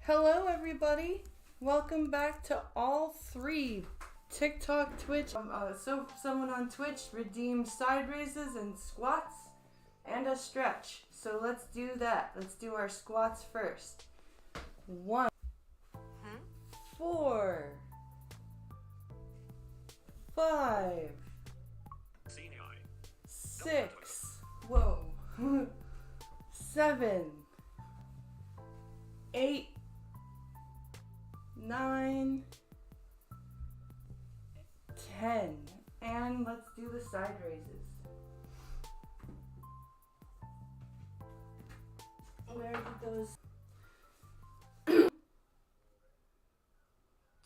Hello everybody, welcome back to all three TikTok, Twitch. So someone on Twitch redeemed side raises and squats and a stretch. So let's do that. Let's do our squats first. 1, 4, 5, 6, whoa, 7, 8, 9, 10, and let's do the side raises. Where did those?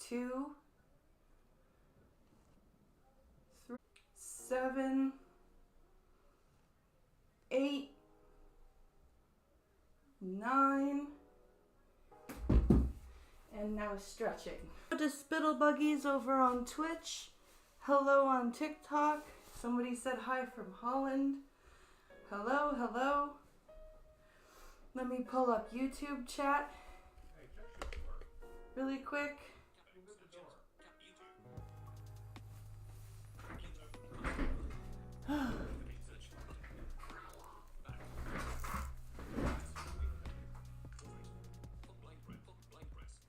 2, 3, 7, 8, 9, and now stretching. To Spittle Buggies over on Twitch. Hello on TikTok. Somebody said hi from Holland. Hello, hello. Let me pull up YouTube chat really quick.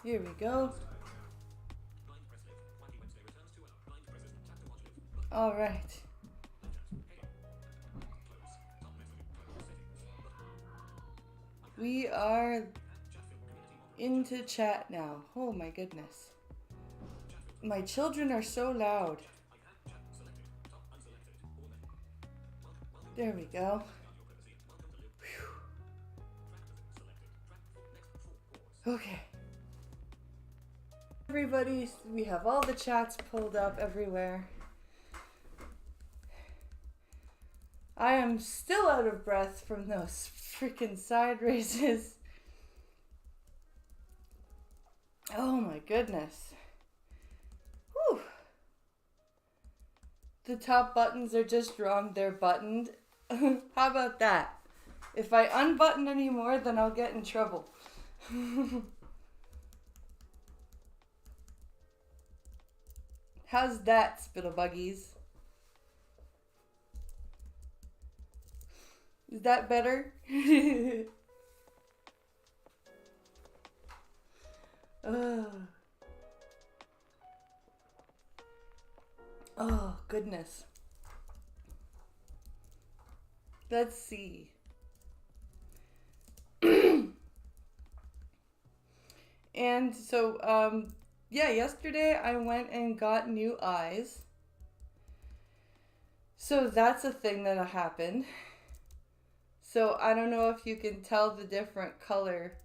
Here we go. All right. We are into chat now. Oh my goodness. My children are so loud. There we go. Whew. Okay. Everybody, we have all the chats pulled up everywhere. I am still out of breath from those freaking side raises. Oh my goodness. Whew. The top buttons are just wrong. They're buttoned. How about that? If I unbutton anymore, then I'll get in trouble. How's that, Spittle Buggies? Is that better? Oh, goodness. Let's see. And so, yeah, yesterday I went and got new eyes. So that's a thing that happened. So I don't know if you can tell the different color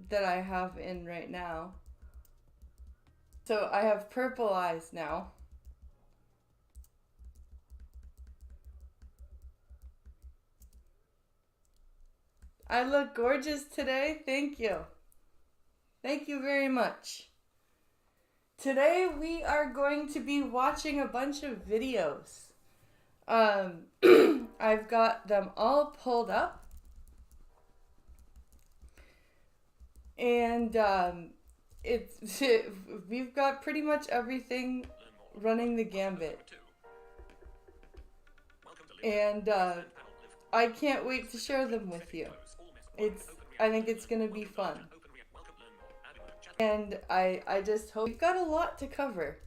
that I have in right now. So I have purple eyes now. I look gorgeous today. Thank you. Thank you very much. Today we are going to be watching a bunch of videos. I've got them all pulled up. And we've got pretty much everything running the gambit. And I can't wait to share them with you. I think it's gonna be fun. And I just hope we've got a lot to cover.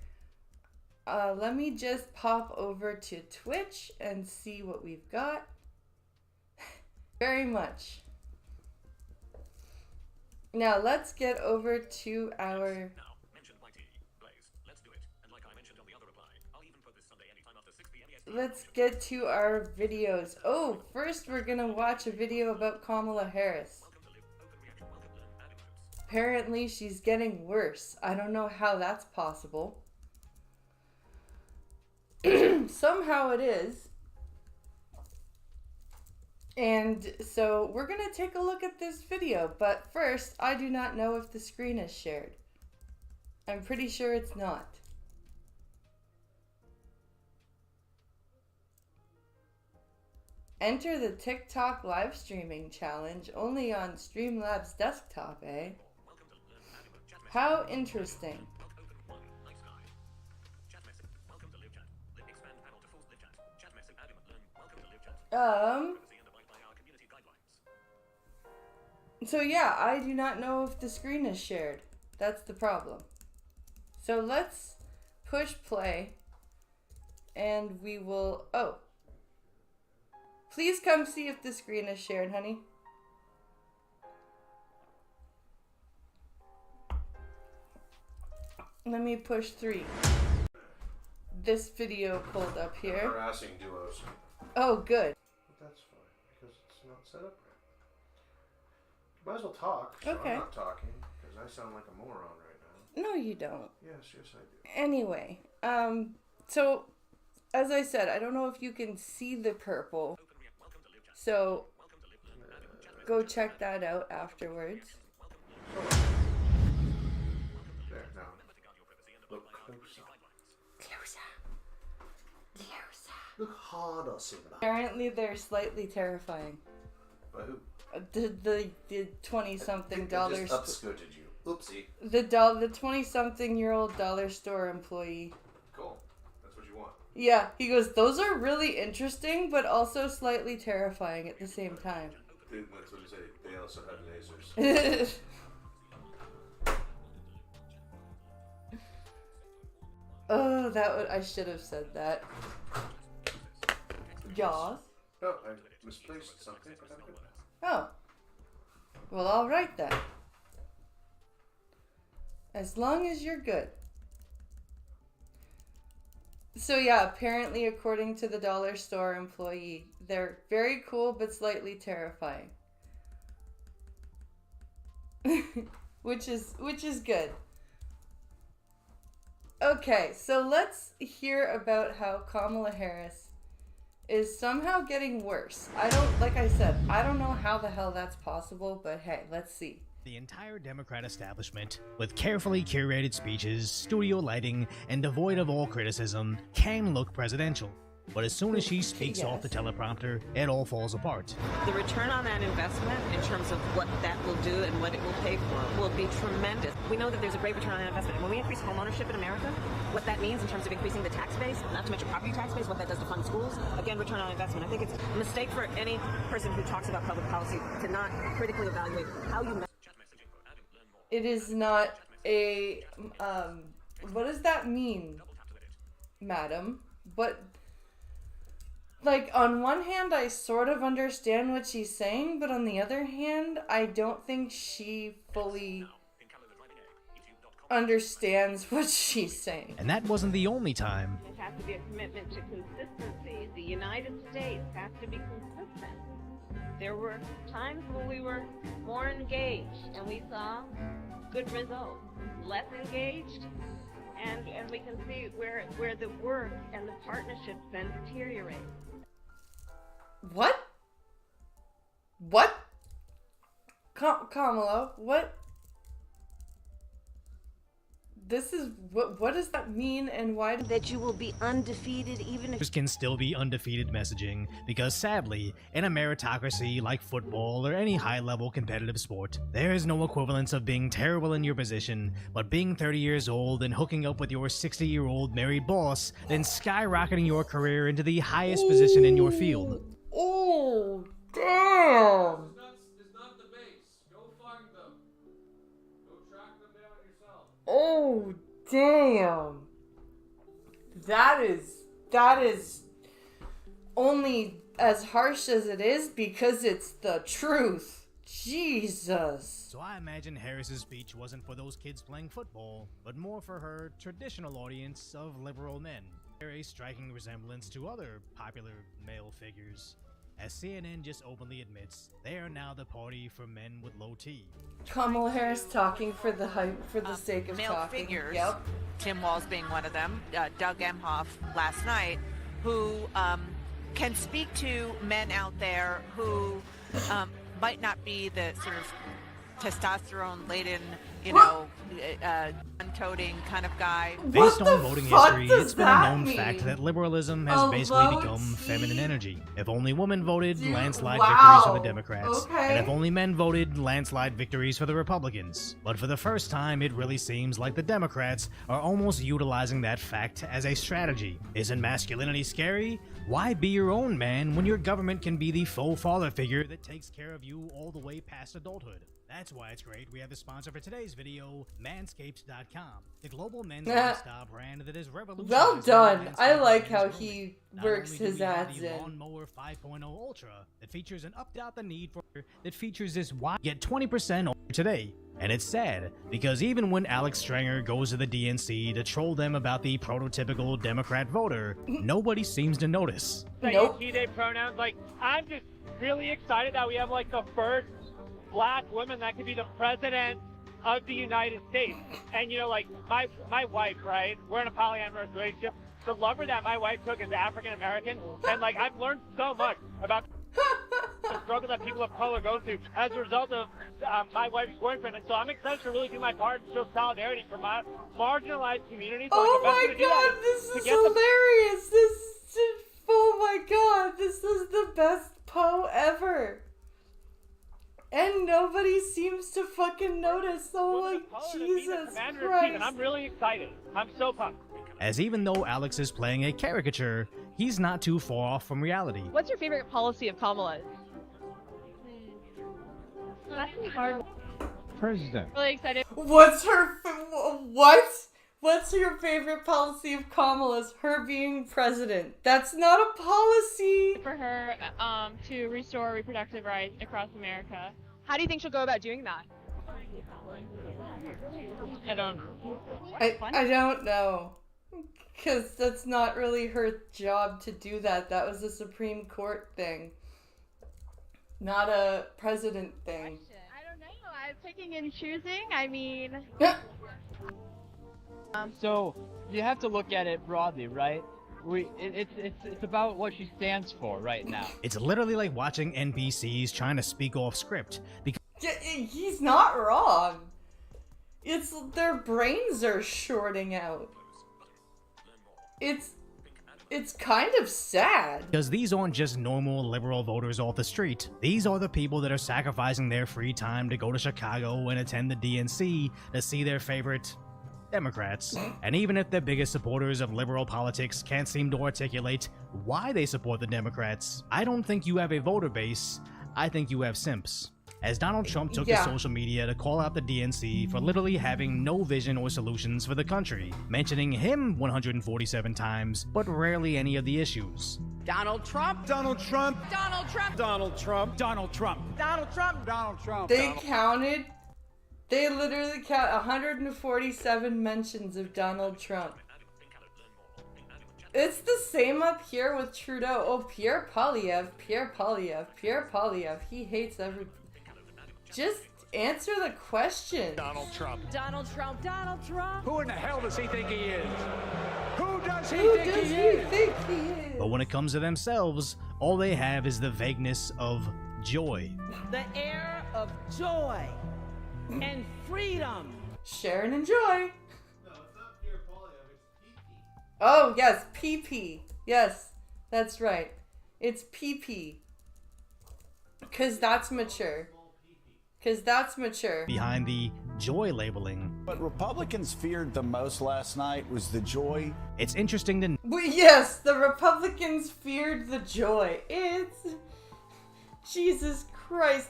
Let me just pop over to Twitch and see what we've got. Very much. Now let's get over to our... Let's get to our videos. Oh, first we're gonna watch a video about Kamala Harris. Apparently she's getting worse. I don't know how that's possible. Somehow it is. And so we're going to take a look at this video. But first, I do not know if the screen is shared. I'm pretty sure it's not. Enter the TikTok live streaming challenge only on Streamlabs desktop, eh? How interesting. So yeah, I do not know if the screen is shared. That's the problem. So let's push play and we will, oh. Please come see if the screen is shared, honey. Let me push 3. This video pulled up here. Harassing duos. Oh, good. But that's fine, because it's not set up right. Might as well talk, so Okay. I'm not talking, because I sound like a moron right now. No, you don't. Yes, I do. Anyway, so, as I said, I don't know if you can see the purple. So, go check that out afterwards. There, now. Look closer. Look harder, Simba. Apparently, they're slightly terrifying. By who? The 20-something dollar Just upskirted you. Oopsie. the 20-something-year-old dollar store employee. Cool. That's what you want. Yeah, he goes, those are really interesting, but also slightly terrifying at the same time. That's what you say. They also had lasers. Oh, I should have said that. Jaws. Oh, I misplaced something. Oh. Well, alright then. As long as you're good. So yeah, apparently according to the dollar store employee, they're very cool but slightly terrifying. which is good. Okay, so let's hear about how Kamala Harris is somehow getting worse. Like I said, I don't know how the hell that's possible, but hey, let's see. The entire Democrat establishment, with carefully curated speeches, studio lighting, and devoid of all criticism, can look presidential. But as soon as she speaks off the teleprompter, it all falls apart. The return on that investment, in terms of what that will do and what it will pay for, will be tremendous. We know that there's a great return on that investment. When we increase home ownership in America, what that means in terms of increasing the tax base, not to mention property tax base, what that does to fund schools, again, return on investment. I think it's a mistake for any person who talks about public policy to not critically evaluate how you... It is not a, what does that mean, madam? But, like, on one hand, I sort of understand what she's saying, but on the other hand, I don't think she fully understands what she's saying. And that wasn't the only time. It has to be a commitment to consistency. The United States has to be consistent. There were times when we were more engaged and we saw good results. Less engaged, and we can see where the work and the partnerships then deteriorate. What? What? Kamala, what? This is, what does that mean, and why? That you will be undefeated even if... There can still be undefeated messaging, because sadly, in a meritocracy like football or any high-level competitive sport, there is no equivalence of being terrible in your position, but being 30 years old and hooking up with your 60-year-old married boss, then skyrocketing your career into the highest position in your field. Oh, damn! It's not the base. Go find them. Go track them down yourself. Oh, damn. That is only as harsh as it is because it's the truth. Jesus. So I imagine Harris's speech wasn't for those kids playing football, but more for her traditional audience of liberal men. A striking resemblance to other popular male figures. As CNN just openly admits, they are now the party for men with low T. Kamala Harris talking for the hype, for the sake of male talking. figures, Yep. Tim Walz being one of them, Doug Emhoff last night, who can speak to men out there who might not be the sort of testosterone-laden, gun-toting kind of guy. Based What on the voting fuck history, does it's been a that known mean? fact that liberalism has A basically low become T? feminine energy. If only women voted, Dude, landslide wow. victories for the Democrats. Okay. And if only men voted, landslide victories for the Republicans. But for the first time, it really seems like the Democrats are almost utilizing that fact as a strategy. Isn't masculinity scary? Why be your own man when your government can be the faux father figure that takes care of you all the way past adulthood? That's why it's great we have the sponsor for today's video, Manscaped.com, the global men's lifestyle brand that is revolutionizing. Well done. men's I like how grooming. he Not works only do his we have ads the in. Lawnmower 5.0 Ultra that features an up-out the need for that features this wide get 20% off today. And it's sad, because even when Alex Stranger goes to the DNC to troll them about the prototypical Democrat voter, nobody seems to notice. Nope. He, they pronouns. Like, I'm just really excited that we have like the first black woman that could be the president of the United States. And you know, like my wife, right? We're in a polyamorous relationship. The lover that my wife took is African American, and like I've learned so much about the struggle that people of color go through as a result of my wife's boyfriend. And so I'm excited to really do my part and show solidarity for my marginalized communities. So Oh like, my the best way to do that god, this to is get the hilarious. Oh my god, this is the best Poe ever. And nobody seems to fucking notice. Oh my Jesus Christ. And I'm really excited. I'm so pumped. As even though Alex is playing a caricature, he's not too far off from reality. What's your favorite policy of Kamala's? That's hard. President. Really excited What's her what? What's your favorite policy of Kamala's? Her being president. That's not a policy. for her to restore reproductive rights across America. How do you think she'll go about doing that? I don't know. I don't know. Because that's not really her job to do that. That was a Supreme Court thing. Not a president thing. I don't know. I'm picking and choosing. I mean, So you have to look at it broadly, right? It's about what she stands for right now. It's literally like watching NPCs trying to speak off script, because He's not wrong. It's their brains are shorting out. It's kind of sad. these aren't just normal liberal voters off the street. These are the people that are sacrificing their free time to go to Chicago and attend the DNC to see their favorite Democrats. And even if the biggest supporters of liberal politics can't seem to articulate why they support the Democrats, I don't think you have a voter base, I think you have simps. As Donald Trump took to Yeah. social media to call out the DNC for literally having no vision or solutions for the country, mentioning him 147 times, but rarely any of the issues. Donald Trump. Donald Trump. Donald Trump. Donald Trump. Donald Trump. Donald Trump. Donald Trump. They literally count 147 mentions of Donald Trump. It's the same up here with Trudeau. Oh, Pierre Poilievre. He hates everything. Just answer the question. Donald Trump. Donald Trump. Donald Trump. Who in the hell does he think he is? Who does he Who think does he he is? think he is? But when it comes to themselves, all they have is the vagueness of joy. The air of joy and freedom. Share and enjoy. Oh, yes, PP. Yes, that's right. It's PP. Because that's mature. Behind the joy labeling, What Republicans feared the most last night was the joy. it's interesting to Yes, the Republicans feared the joy. It's... Jesus Christ.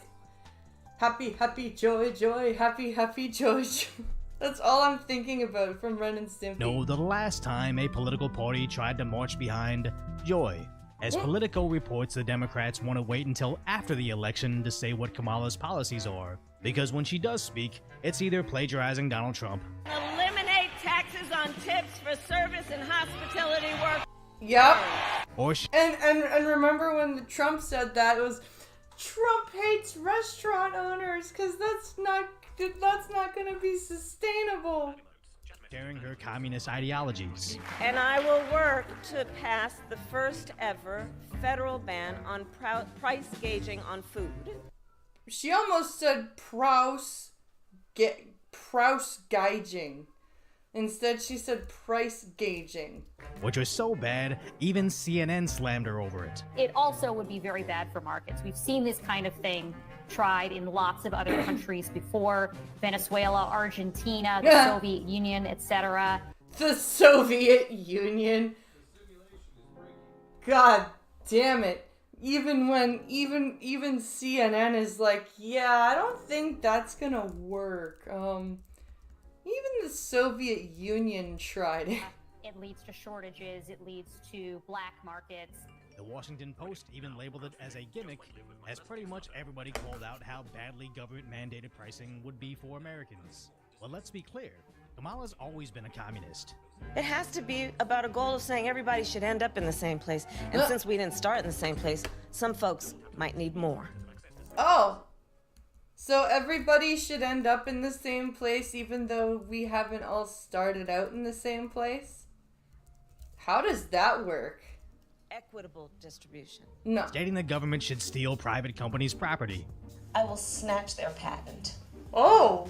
Happy, happy, joy, joy. Happy, happy, joy, joy. That's all I'm thinking about from Ren and Stimpy. know the last time a political party tried to march behind joy. As Politico reports, the Democrats want to wait until after the election to say what Kamala's policies are, because when she does speak, it's either plagiarizing Donald Trump, Eliminate taxes on tips for service and hospitality work. Yep. or And remember when Trump said that, it was Trump hates restaurant owners because that's not going to be sustainable. sharing her communist ideologies. And I will work to pass the first ever federal ban on price gauging on food. She almost said Prouse gauging. Instead, she said price gauging. Which was so bad, even CNN slammed her over it. It also would be very bad for markets. We've seen this kind of thing tried in lots of other countries before. Venezuela, Argentina, the Soviet Union, etc. The Soviet Union. God damn it. Even CNN is like, yeah, I don't think that's gonna work. Even the Soviet Union tried it. It leads to shortages, it leads to black markets. The Washington Post even labeled it as a gimmick, as pretty much everybody called out how badly government-mandated pricing would be for Americans. Well, let's be clear, Kamala's always been a communist. It has to be about a goal of saying everybody should end up in the same place. And since we didn't start in the same place, some folks might need more. Oh. So everybody should end up in the same place even though we haven't all started out in the same place? How does that work? Equitable distribution. No. Stating the government should steal private companies' property. I will snatch their patent. Oh.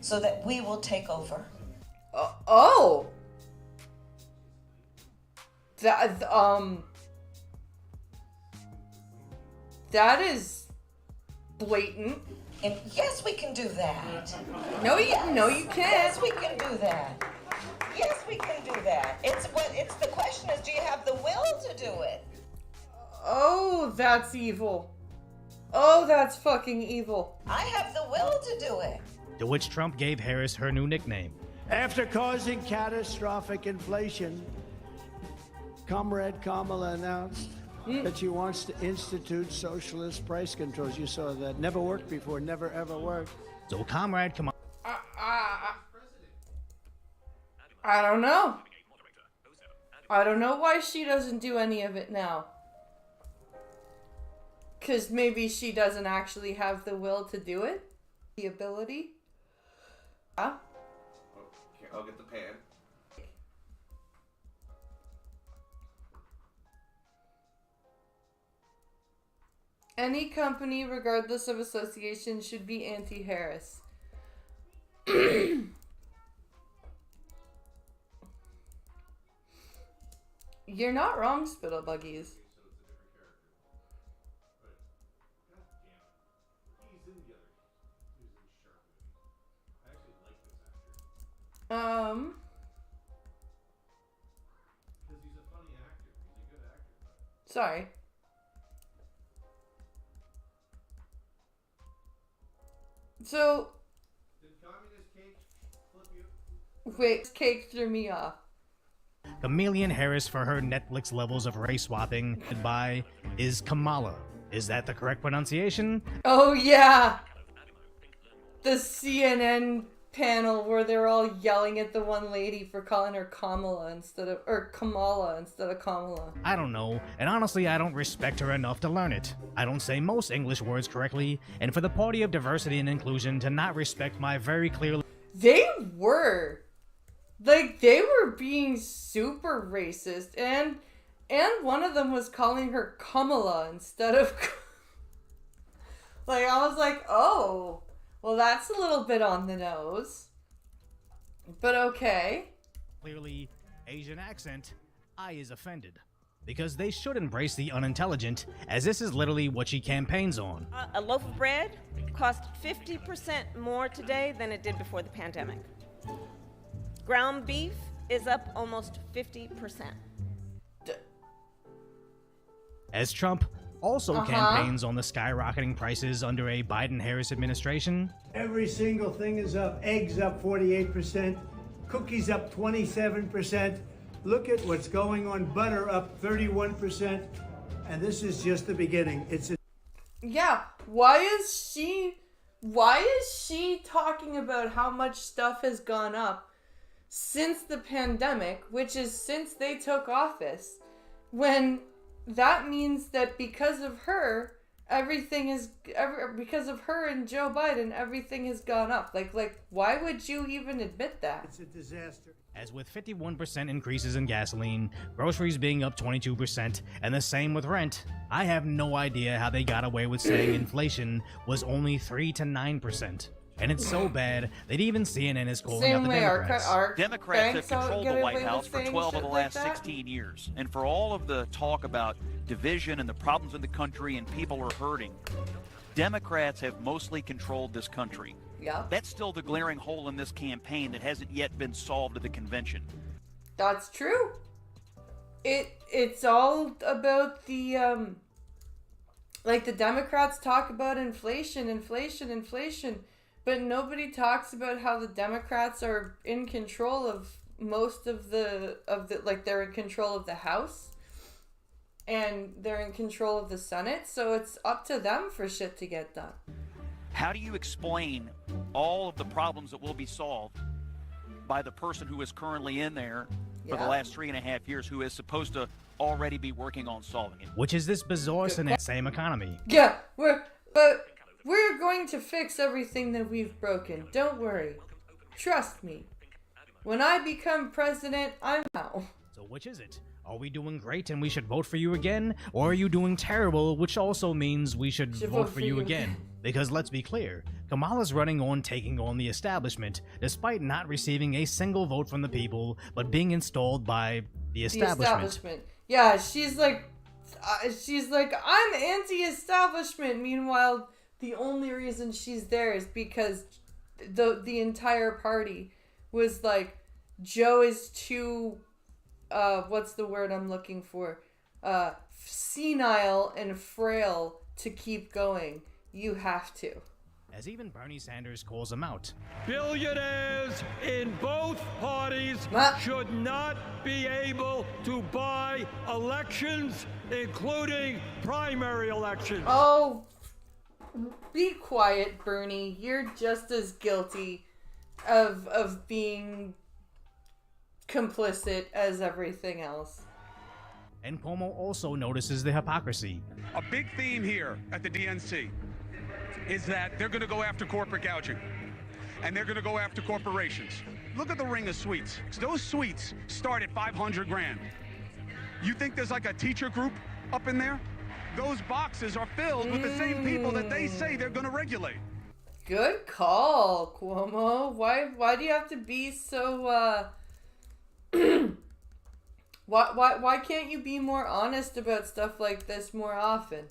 So that we will take over. Oh. That is blatant. And yes, we can do that. No, you can't. Yes, we can do that. Yes, we can do that. It's the question is, do you have the will to do it? Oh, that's evil. Oh, that's fucking evil. I have the will to do it. To which Trump gave Harris her new nickname. After causing catastrophic inflation, Comrade Kamala announced that she wants to institute socialist price controls. You saw that. Never worked before. Never, ever worked. So Comrade Kamala... I don't know. I don't know why she doesn't do any of it now. Because maybe she doesn't actually have the will to do it? The ability? Huh? Okay, I'll get the pan. Any company, regardless of association, should be anti-Harris. You're not wrong, Spittlebuggies. Sorry. So, wait, cake threw me off. Chameleon Harris for her Netflix levels of race swapping by is Kamala. Is that the correct pronunciation? Oh yeah! The CNN panel where they're all yelling at the one lady for calling her Kamala instead of Kamala. I don't know, and honestly I don't respect her enough to learn it. I don't say most English words correctly, and for the Party of Diversity and Inclusion to not respect my very clearly... They were! Like, they were being super racist, and one of them was calling her Kamala instead of... Like, I was like, oh... Well, that's a little bit on the nose. But okay. Clearly, Asian accent, I is offended. Because they should embrace the unintelligent, as this is literally what she campaigns on. A loaf of bread cost 50% more today than it did before the pandemic. Ground beef is up almost 50%. As Trump also campaigns on the skyrocketing prices under a Biden-Harris administration. Every single thing is up. Eggs up 48%, cookies up 27%. Look at what's going on. Butter up 31%. And this is just the beginning. Yeah, why is she talking about how much stuff has gone up since the pandemic, which is since they took office, when that means that because of her, because of her and Joe Biden, everything has gone up. Like, why would you even admit that? It's a disaster. As with 51% increases in gasoline, groceries being up 22%, and the same with rent, I have no idea how they got away with saying inflation was only 3 to 9%. And it's so bad that even CNN is calling Same out the way Democrats. our Democrats banks have all controlled get the White away with House for saying 12 of shit the like last that? 16 years. And for all of the talk about division and the problems in the country and people are hurting, Democrats have mostly controlled this country. Yeah. That's still the glaring hole in this campaign that hasn't yet been solved at the convention. That's true. It's all about the like the Democrats talk about inflation, but nobody talks about how the Democrats are in control of most of the like they're in control of the House and they're in control of the Senate, so it's up to them for shit to get done. How do you explain all of the problems that will be solved by the person who is currently in there for the last 3.5 years, who is supposed to already be working on solving it? Which is this bizarre same economy. Yeah, we're going to fix everything that we've broken. Don't worry. Trust me. When I become president, I'm out. So which is it? Are we doing great and we should vote for you again? Or are you doing terrible, which also means we should vote for you again? Because let's be clear, Kamala's running on taking on the establishment, despite not receiving a single vote from the people, but being installed by the establishment. Yeah, she's like, I'm anti-establishment. Meanwhile, the only reason she's there is because the entire party was like, Joe is too, what's the word I'm looking for? Senile and frail to keep going. You have to. As even Bernie Sanders calls him out. Billionaires in both parties should not be able to buy elections, including primary elections. Oh, be quiet, Bernie. You're just as guilty of being complicit as everything else. And Cuomo also notices the hypocrisy. A big theme here at the DNC is that they're going to go after corporate gouging, and they're going to go after corporations. Look at the ring of suites. Those suites start at $500,000. You think there's like a teacher group up in there? Those boxes are filled with the same people that they say they're going to regulate. Good call, Cuomo. Why do you have to be so why can't you be more honest about stuff like this more often?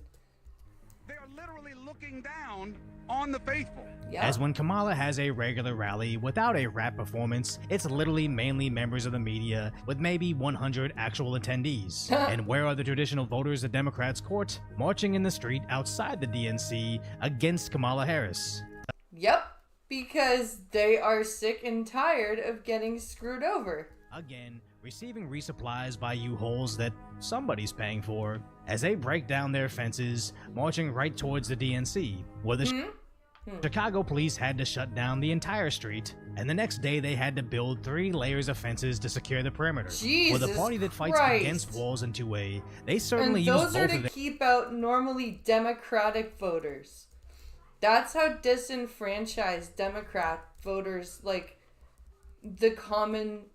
They are literally looking down on the faithful. Yeah. As when Kamala has a regular rally without a rap performance, it's literally mainly members of the media with maybe 100 actual attendees. And where are the traditional voters the Democrats court? Marching in the street outside the DNC against Kamala Harris. Yep, because they are sick and tired of getting screwed over. Again, receiving resupplies by U-Hauls that somebody's paying for, as they break down their fences, marching right towards the DNC, where the Chicago police had to shut down the entire street, and the next day they had to build 3 layers of fences to secure the perimeter. Jesus For the party that fights Christ. against walls in 2A, they certainly and use those both are of to them. keep out normally Democratic voters. That's how disenfranchised Democrat voters, like the common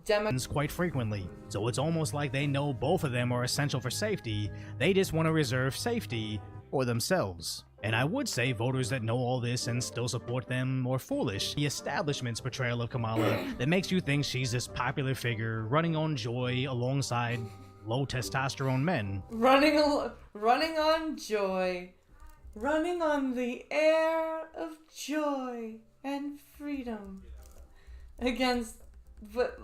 Democrats, quite frequently. So it's almost like they know both of them are essential for safety. They just want to reserve safety for themselves. And I would say voters that know all this and still support them are foolish. The establishment's portrayal of Kamala that makes you think she's this popular figure running on joy alongside low testosterone men. running on joy, running on the air of joy and freedom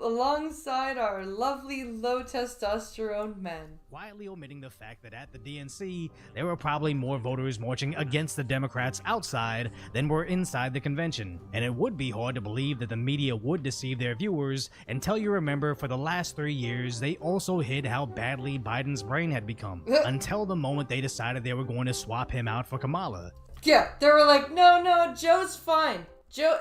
alongside our lovely low testosterone men. Quietly omitting the fact that at the DNC, there were probably more voters marching against the Democrats outside than were inside the convention. And it would be hard to believe that the media would deceive their viewers until you remember for the last 3 years, they also hid how badly Biden's brain had become. Until the moment they decided they were going to swap him out for Kamala. Yeah, they were like, no, Joe's fine.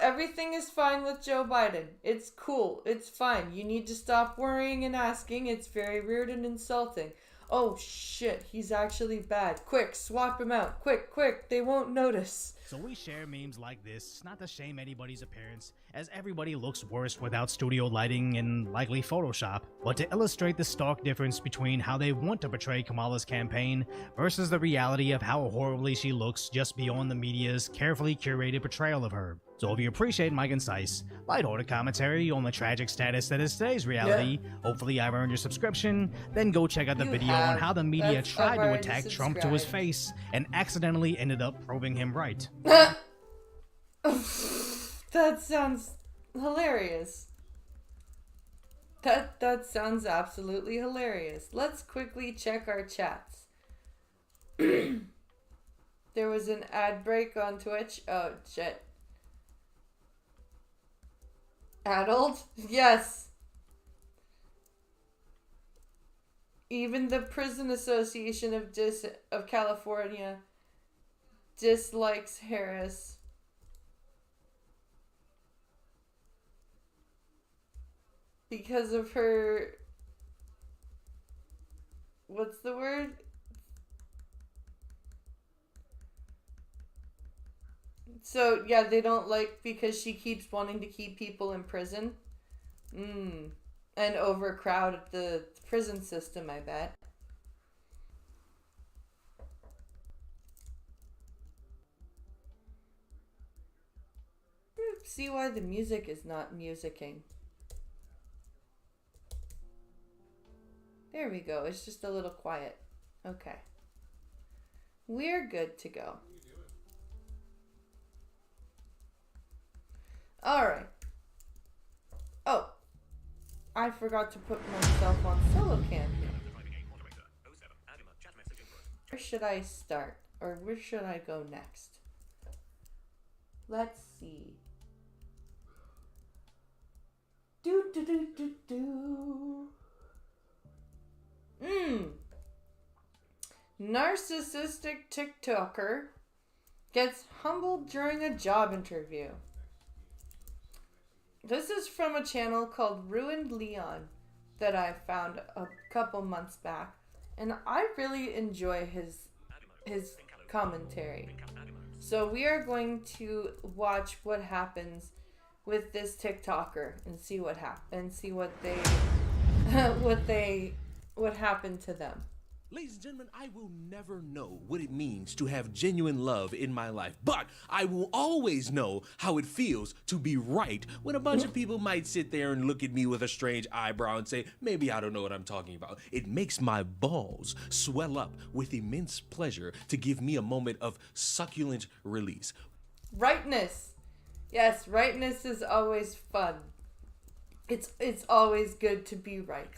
Everything is fine with Joe Biden. It's cool. It's fine. You need to stop worrying and asking. It's very weird and insulting. Oh shit, he's actually bad. Quick, swap him out. Quick, quick, they won't notice. So we share memes like this, not to shame anybody's appearance, as everybody looks worse without studio lighting and likely Photoshop, but to illustrate the stark difference between how they want to portray Kamala's campaign versus the reality of how horribly she looks just beyond the media's carefully curated portrayal of her. So if you appreciate my concise, lighthearted commentary on the tragic status that is today's reality, hopefully I've earned your subscription, then go check out the video on how the media tried to attack Trump to his face and accidentally ended up proving him right. That sounds hilarious. That sounds absolutely hilarious. Let's quickly check our chats. There was an ad break on Twitch. Oh, shit. Adult? Yes. Even the Prison Association of California dislikes Harris. Because of her... What's the word? So, yeah, they don't like because she keeps wanting to keep people in prison. And overcrowd the prison system, I bet. See why the music is not musicking. There we go. It's just a little quiet. Okay. We're good to go. Alright. Oh. I forgot to put myself on solo cam. Where should I start? Or where should I go next? Let's see. Narcissistic TikToker gets humbled during a job interview. This is from a channel called Ruined Leon that I found a couple months back, and I really enjoy his commentary. So we are going to watch what happens with this TikToker and see what see what they what happened to them. Ladies and gentlemen, I will never know what it means to have genuine love in my life, but I will always know how it feels to be right when a bunch of people might sit there and look at me with a strange eyebrow and say, maybe I don't know what I'm talking about. It makes my balls swell up with immense pleasure to give me a moment of succulent release. Rightness. Yes, rightness is always fun. It's always good to be right.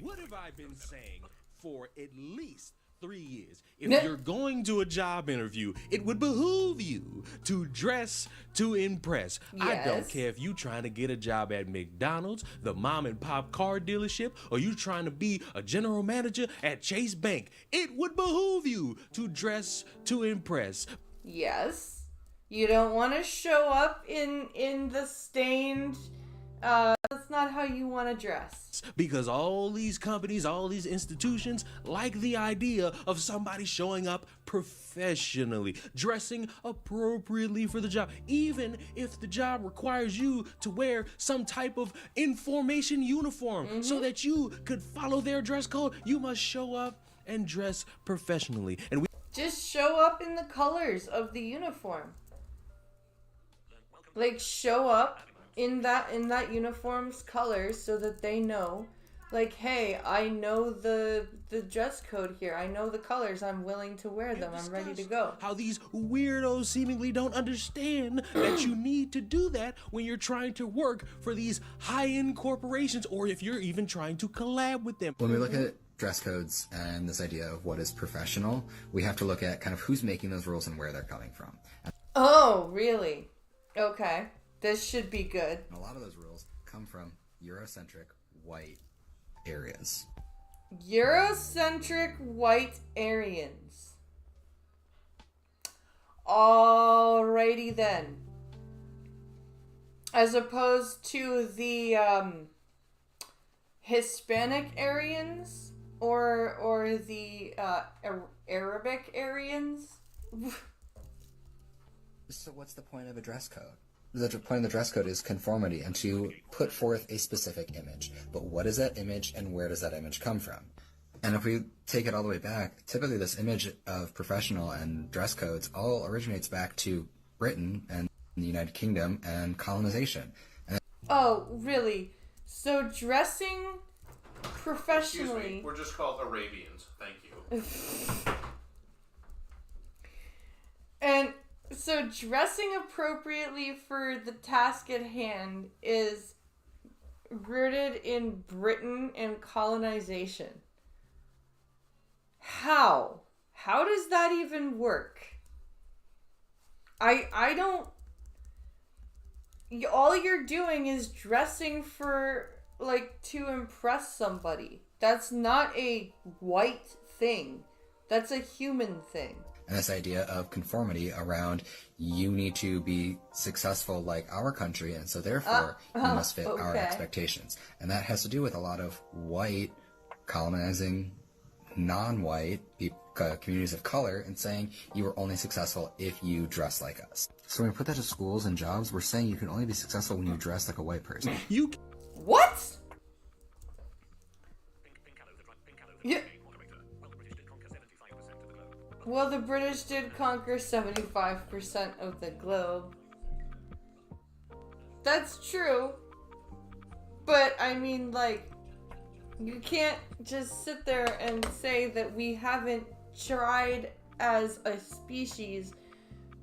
What have I been saying for at least 3 years? If you're going to a job interview, it would behoove you to dress to impress. Yes. I don't care if you trying to get a job at McDonald's, the mom and pop car dealership, or you trying to be a general manager at Chase Bank. It would behoove you to dress to impress. Yes. You don't want to show up in the stained... that's not how you want to dress. Because all these companies, all these institutions like the idea of somebody showing up professionally, dressing appropriately for the job, even if the job requires you to wear some type of information uniform so that you could follow their dress code. You must show up and dress professionally. And just show up in the colors of the uniform. Like, show up in that uniform's colors so that they know, like, hey, I know the dress code here. I know the colors. I'm willing to wear them. I'm ready to go. How these weirdos seemingly don't understand that you need to do that when you're trying to work for these high-end corporations, or if you're even trying to collab with them. When we look at dress codes and this idea of what is professional, we have to look at kind of who's making those rules and where they're coming from. Oh, really? Okay. This should be good. And a lot of those rules come from Eurocentric white areas. Eurocentric white Aryans. Alrighty then. As opposed to the Hispanic Aryans or the Arabic Aryans. So what's the point of a dress code? The point of the dress code is conformity and to put forth a specific image. But what is that image and where does that image come from? And if we take it all the way back, typically this image of professional and dress codes all originates back to Britain and the United Kingdom and colonization. And oh, really? So dressing professionally... Excuse me, we're just called Arabians. Thank you. And so dressing appropriately for the task at hand is rooted in Britain and colonization. How? How does that even work? I don't... All you're doing is dressing for, like, to impress somebody. That's not a white thing. That's a human thing. And this idea of conformity around you need to be successful like our country, and so therefore you must fit our expectations. And that has to do with a lot of white colonizing non-white communities of color and saying you are only successful if you dress like us. So when we put that to schools and jobs, we're saying you can only be successful when you dress like a white person. What? Yeah. Well, the British did conquer 75% of the globe. That's true. But, I mean, like, you can't just sit there and say that we haven't tried as a species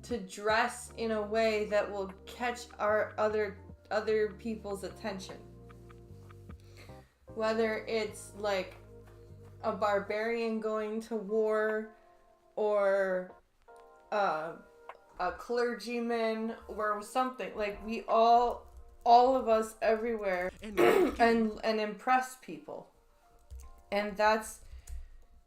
to dress in a way that will catch our other people's attention. Whether it's like a barbarian going to war, or a clergyman, or something. Like, we all of us everywhere and impress people. And that's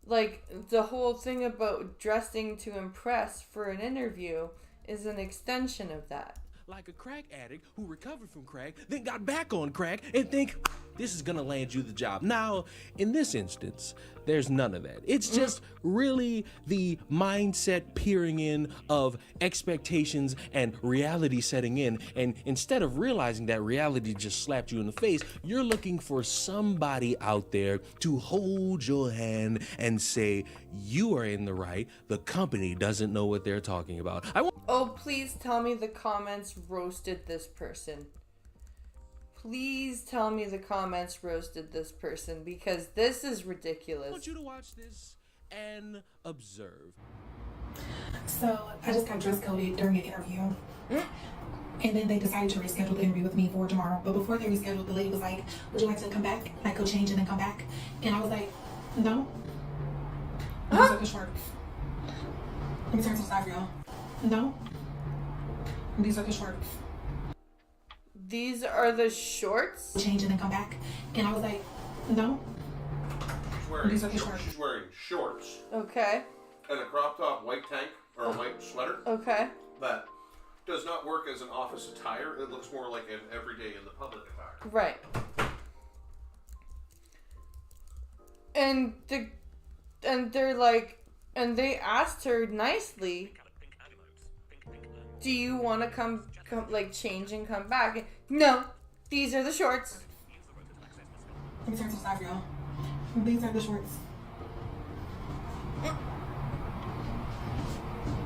like the whole thing about dressing to impress for an interview is an extension of that. Like a crack addict who recovered from crack, then got back on crack and think this is gonna land you the job. Now, in this instance, there's none of that. It's just really the mindset peering in of expectations and reality setting in. And instead of realizing that reality just slapped you in the face, you're looking for somebody out there to hold your hand and say, you are in the right. The company doesn't know what they're talking about. Oh, please tell me the comments roasted this person. Please tell me the comments roasted this person, because this is ridiculous. I want you to watch this and observe. So, I just got dress coded during an interview. And then they decided to reschedule the interview with me for tomorrow. But before they rescheduled, the lady was like, would you like to come back? Like, go change and then come back? And I was like, no. These are the shorts. Let me turn to the side, y'all. No. These are the shorts. These are the shorts? Change and then come back. And I was like, no. She's wearing shorts. Okay. And a crop top white tank, or a white sweater. Okay. That does not work as an office attire. It looks more like an everyday in the public attire. Right. And they're like, and they asked her nicely, do you want to come like change and come back? No, these are the shorts. Let me turn to the side, y'all. These are the shorts.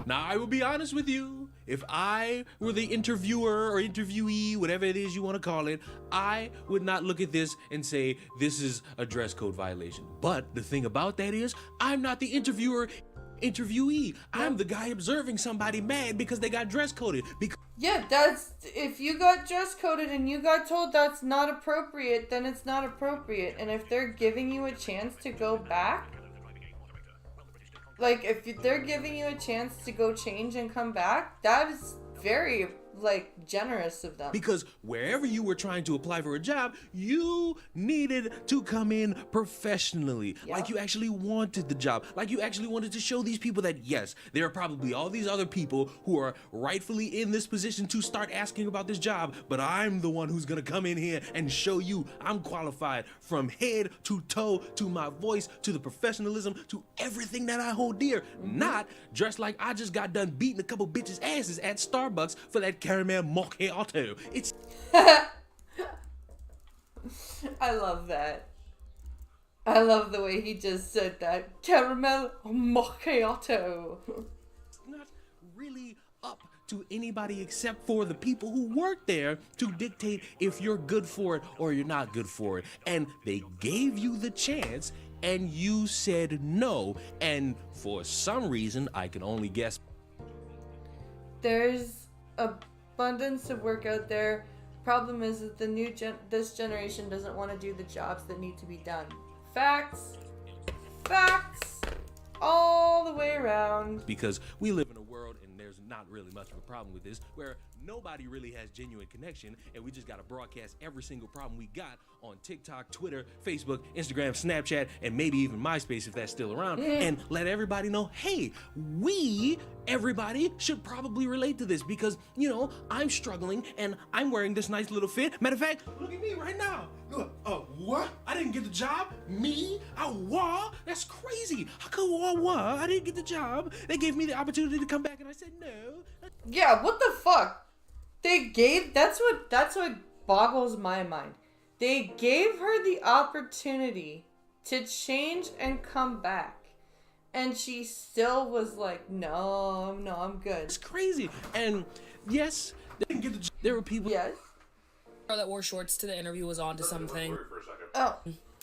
Now, I will be honest with you. If I were the interviewer or interviewee, whatever it is you want to call it, I would not look at this and say, this is a dress code violation. But the thing about that is, I'm not the interviewee. I'm the guy observing somebody mad because they got dress coded. Yeah, that's, if you got dress coded and you got told that's not appropriate, then it's not appropriate. And if they're giving you a chance to go back, like if they're giving you a chance to go change and come back, that is very, like generous of them. Because wherever you were trying to apply for a job, you needed to come in professionally. Like you actually wanted the job. Like you actually wanted to show these people that, yes, there are probably all these other people who are rightfully in this position to start asking about this job, but I'm the one who's gonna come in here and show you I'm qualified from head to toe, to my voice, to the professionalism, to everything that I hold dear. Not dressed like I just got done beating a couple bitches' asses at Starbucks for that caramel macchiato. It's I love that. I love the way he just said that. Caramel macchiato. not really up to anybody except for the people who work there to dictate if you're good for it or you're not good for it. And they gave you the chance and you said no. And for some reason, I can only guess. There's abundance of work out there. Problem is that this generation doesn't want to do the jobs that need to be done. Facts all the way around. Because we live in a world, and there's not really much of a problem with this, where nobody really has genuine connection, and we just gotta broadcast every single problem we got on TikTok, Twitter, Facebook, Instagram, Snapchat, and maybe even MySpace if that's still around, and let everybody know, hey, everybody should probably relate to this because, you know, I'm struggling and I'm wearing this nice little fit. Matter of fact, look at me right now. What? I didn't get the job? Me? That's crazy. How come I didn't get the job? They gave me the opportunity to come back and I said no. Yeah, what the fuck? That's what boggles my mind. They gave her the opportunity to change and come back. And she still was like, no, I'm good. It's crazy. And yes, there were people. Yes. The girl that wore shorts to the interview was on to something. Oh.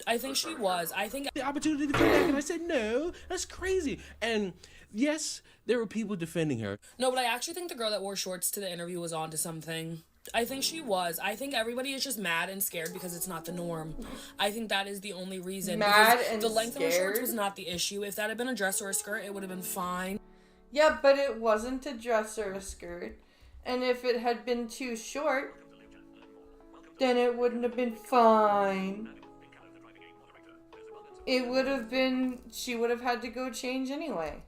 I think she was. I think the opportunity to come back and I said, no, that's crazy. And yes, there were people defending her. No, but I actually think the girl that wore shorts to the interview was on to something. I think she was. I think everybody is just mad and scared because it's not the norm. I think that is the only reason. Mad because and the length scared? of her shorts was not the issue. If that had been a dress or a skirt, it would have been fine. Yeah, but it wasn't a dress or a skirt. And if it had been too short, then it wouldn't have been fine. It would have been, she would have had to go change anyway.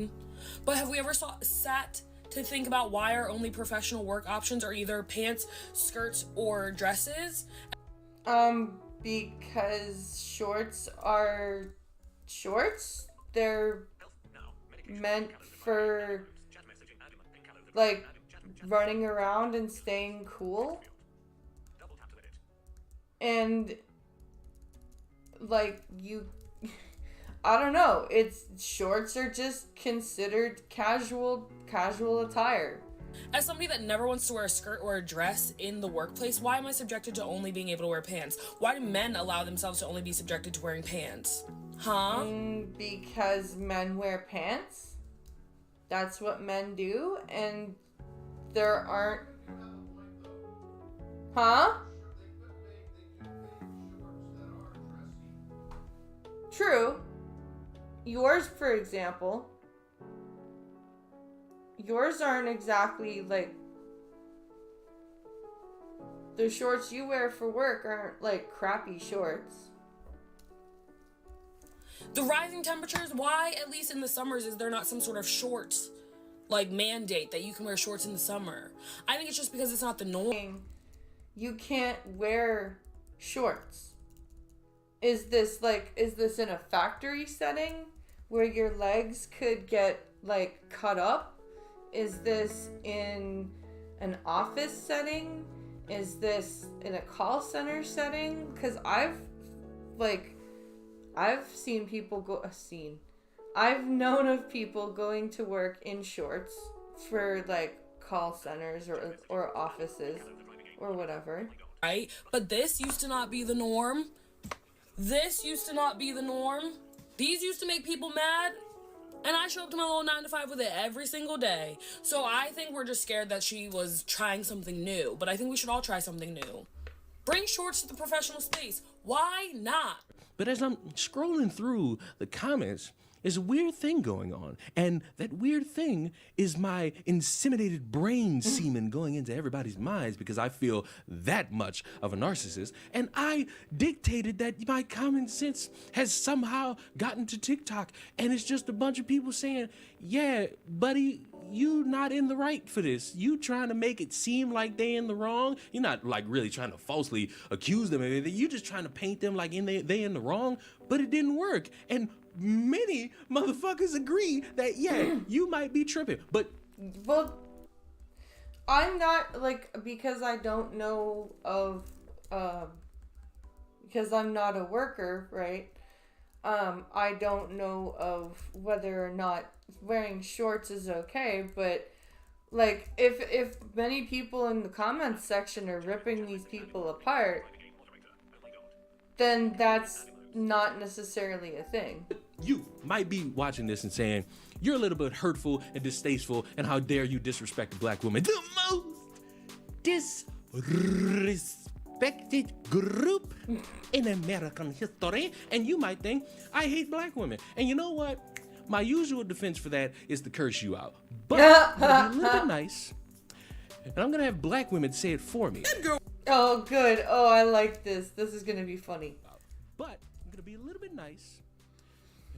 But have we ever sat to think about why our only professional work options are either pants, skirts, or dresses? Because shorts are shorts. They're meant for, like, running around and staying cool. And, like, I don't know. Shorts are just considered casual attire. As somebody that never wants to wear a skirt or a dress in the workplace, why am I subjected to only being able to wear pants? Why do men allow themselves to only be subjected to wearing pants? Huh? Because men wear pants. That's what men do, and there aren't... Huh? True. Yours, for example, yours aren't exactly like, the shorts you wear for work aren't like crappy shorts. The rising temperatures, why, at least in the summers, is there not some sort of shorts, like, mandate that you can wear shorts in the summer? I think it's just because it's not the norm. You can't wear shorts. Is this in a factory setting where your legs could get, like, cut up? Is this in an office setting? Is this in a call center setting? Because I've seen people I've known of people going to work in shorts for, like, call centers or offices or whatever. Right? But this used to not be the norm. This used to not be the norm. These used to make people mad. And I show up to my little 9 to 5 with it every single day. So I think we're just scared that she was trying something new. But I think we should all try something new. Bring shorts to the professional space. Why not? But as I'm scrolling through the comments, there's a weird thing going on. And that weird thing is my inseminated brain semen going into everybody's minds because I feel that much of a narcissist. And I dictated that my common sense has somehow gotten to TikTok. And it's just a bunch of people saying, yeah, buddy, you not in the right for this. You trying to make it seem like they in the wrong. You're not like really trying to falsely accuse them of anything. You just trying to paint them like they in the wrong. But it didn't work. And many motherfuckers agree that, yeah, you might be tripping. But well, I'm not, like, because I don't know of, because I'm not a worker, right? I don't know of whether or not wearing shorts is okay, but like if many people in the comments section are ripping these people apart, then that's not necessarily a thing. You might be watching this and saying, you're a little bit hurtful and distasteful, and how dare you disrespect a black woman. The most disrespected group in American history. And you might think, I hate black women. And you know what? My usual defense for that is to curse you out. But I'm gonna be a little bit nice, and I'm gonna have black women say it for me. Oh, good. Oh, I like this. This is gonna be funny. But I'm gonna be a little bit nice,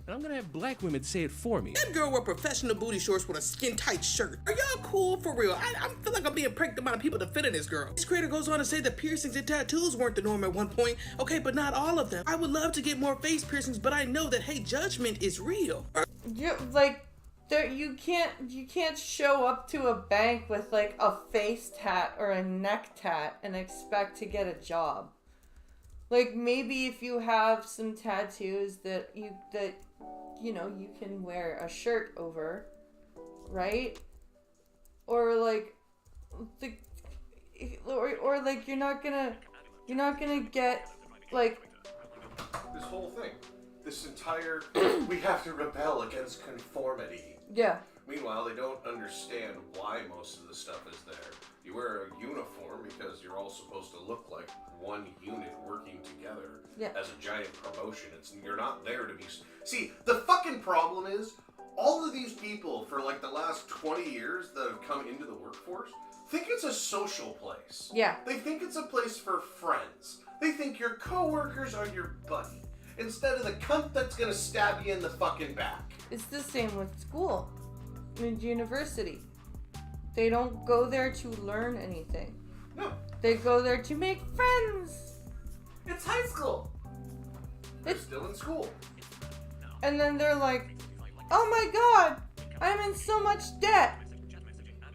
and I'm gonna have black women say it for me. That girl wear professional booty shorts with a skin-tight shirt. Are y'all cool for real? I feel like I'm being pranked the amount of people that fit in this girl. This creator goes on to say that piercings and tattoos weren't the norm at one point. Okay, but not all of them. I would love to get more face piercings, but I know that, hey, judgment is real. You can't show up to a bank with like a face tat or a neck tat and expect to get a job. Like, maybe if you have some tattoos that you can wear a shirt over, right? Or like or like you're not gonna get like this whole thing. This entire, we have to rebel against conformity. Yeah. Meanwhile, they don't understand why most of the stuff is there. You wear a uniform because you're all supposed to look like one unit working together as a giant promotion. You're not there to be... See, the fucking problem is, all of these people for like the last 20 years that have come into the workforce think it's a social place. Yeah. They think it's a place for friends. They think your coworkers are your buddy, instead of the cunt that's gonna stab you in the fucking back. It's the same with school and university. They don't go there to learn anything. No. They go there to make friends. It's high school. They're still in school. And then they're like, oh my god, I'm in so much debt.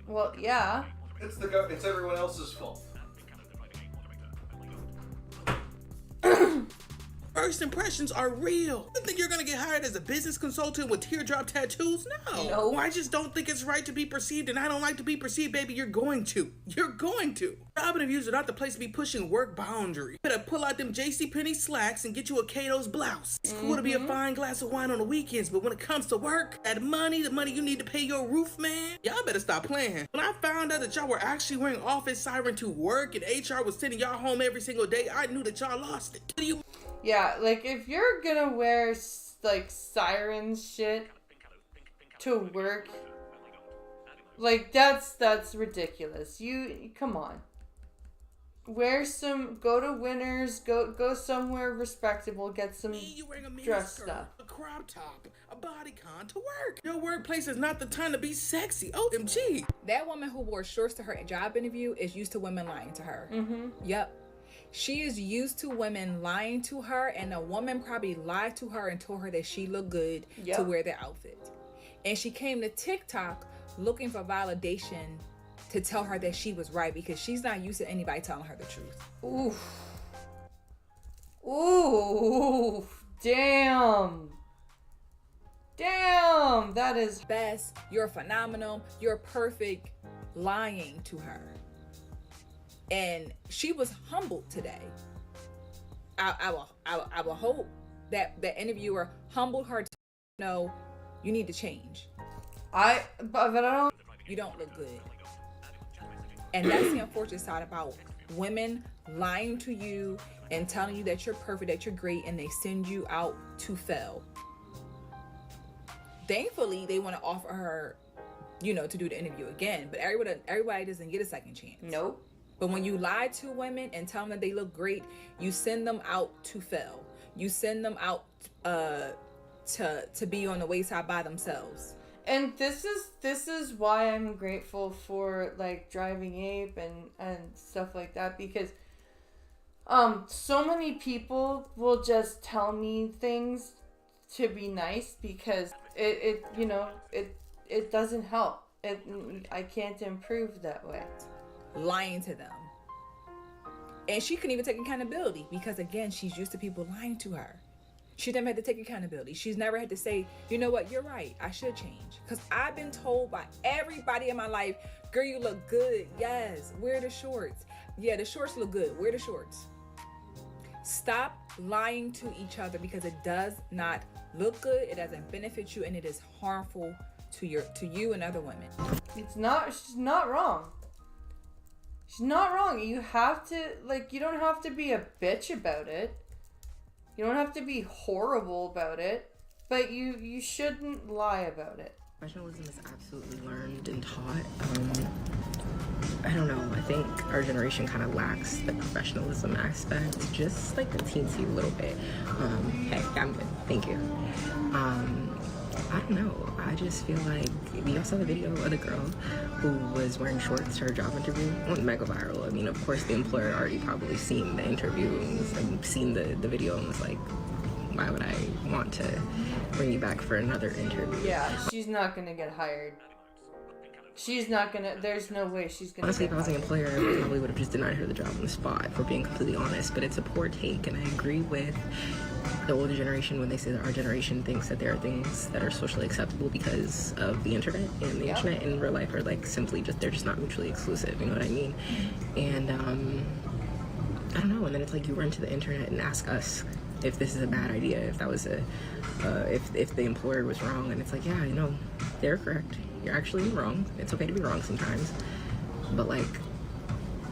Well, yeah. It's everyone else's fault. First impressions are real. You think you're gonna get hired as a business consultant with teardrop tattoos? No. I just don't think it's right to be perceived, and I don't like to be perceived, baby. You're going to. You're going to. Job interviews are not the place to be pushing work boundaries. You better pull out them JCPenney slacks and get you a Kato's blouse. It's cool to be a fine glass of wine on the weekends, but when it comes to work, the money you need to pay your roof, man, y'all better stop playing. When I found out that y'all were actually wearing office siren to work and HR was sending y'all home every single day, I knew that y'all lost it. Yeah, like, if you're gonna wear, like, siren shit to work, like, that's ridiculous. Come on. Go to Winners, go somewhere respectable, get some dress stuff. A crop top, a bodycon to work. Your workplace is not the time to be sexy. OMG. That woman who wore shorts to her job interview is used to women lying to her. Yep. She is used to women lying to her, and a woman probably lied to her and told her that she looked good to wear the outfit. And she came to TikTok looking for validation to tell her that she was right, because she's not used to anybody telling her the truth. Ooh, damn, that is best. You're phenomenal. You're perfect. Lying to her. And she was humbled today. I will hope that the interviewer humbled her to know you need to change. But I don't. You don't look good. And that's the unfortunate side about women lying to you and telling you that you're perfect, that you're great, and they send you out to fail. Thankfully, they want to offer her, you know, to do the interview again. But everybody doesn't get a second chance. Nope. But when you lie to women and tell them that they look great, you send them out to fail. You send them out to be on the wayside by themselves. And this is why I'm grateful for like Driving Ape and stuff like that, because so many people will just tell me things to be nice because it you know it doesn't help. I can't improve that way. Lying to them. And she couldn't even take accountability because, again, she's used to people lying to her. She never had to take accountability. She's never had to say, you know what, you're right, I should change. Because I've been told by everybody in my life, girl, you look good. Yes, wear the shorts. Yeah, the shorts look good. Wear the shorts. Stop lying to each other because it does not look good, it doesn't benefit you, and it is harmful to you and other women. She's not wrong. She's not wrong. You have to, like, you don't have to be a bitch about it. You don't have to be horrible about it, but you shouldn't lie about it. Professionalism is absolutely learned and taught. I don't know, I think our generation kind of lacks the professionalism aspect, just like a teensy little bit. Hey, I'm good, thank you. I don't know, I just feel like, y'all saw the video of the girl who was wearing shorts to her job interview? It went mega viral. I mean, of course the employer already probably seen the interview and seen the video and was like, why would I want to bring you back for another interview? Yeah, she's not gonna get hired. She's not gonna, there's no way she's gonna Honestly, get if I was an hired. employer, I probably would have just denied her the job on the spot, for being completely honest, but it's a poor take, and I agree with the older generation when they say that our generation thinks that there are things that are socially acceptable because of the internet, and the internet in real life are like simply just, they're just not mutually exclusive, you know what I mean? And I don't know, and then it's like you run to the internet and ask us if this is a bad idea, if that was if the employer was wrong, and it's like, yeah, you know, they're correct. You're actually wrong. It's okay to be wrong sometimes. But like,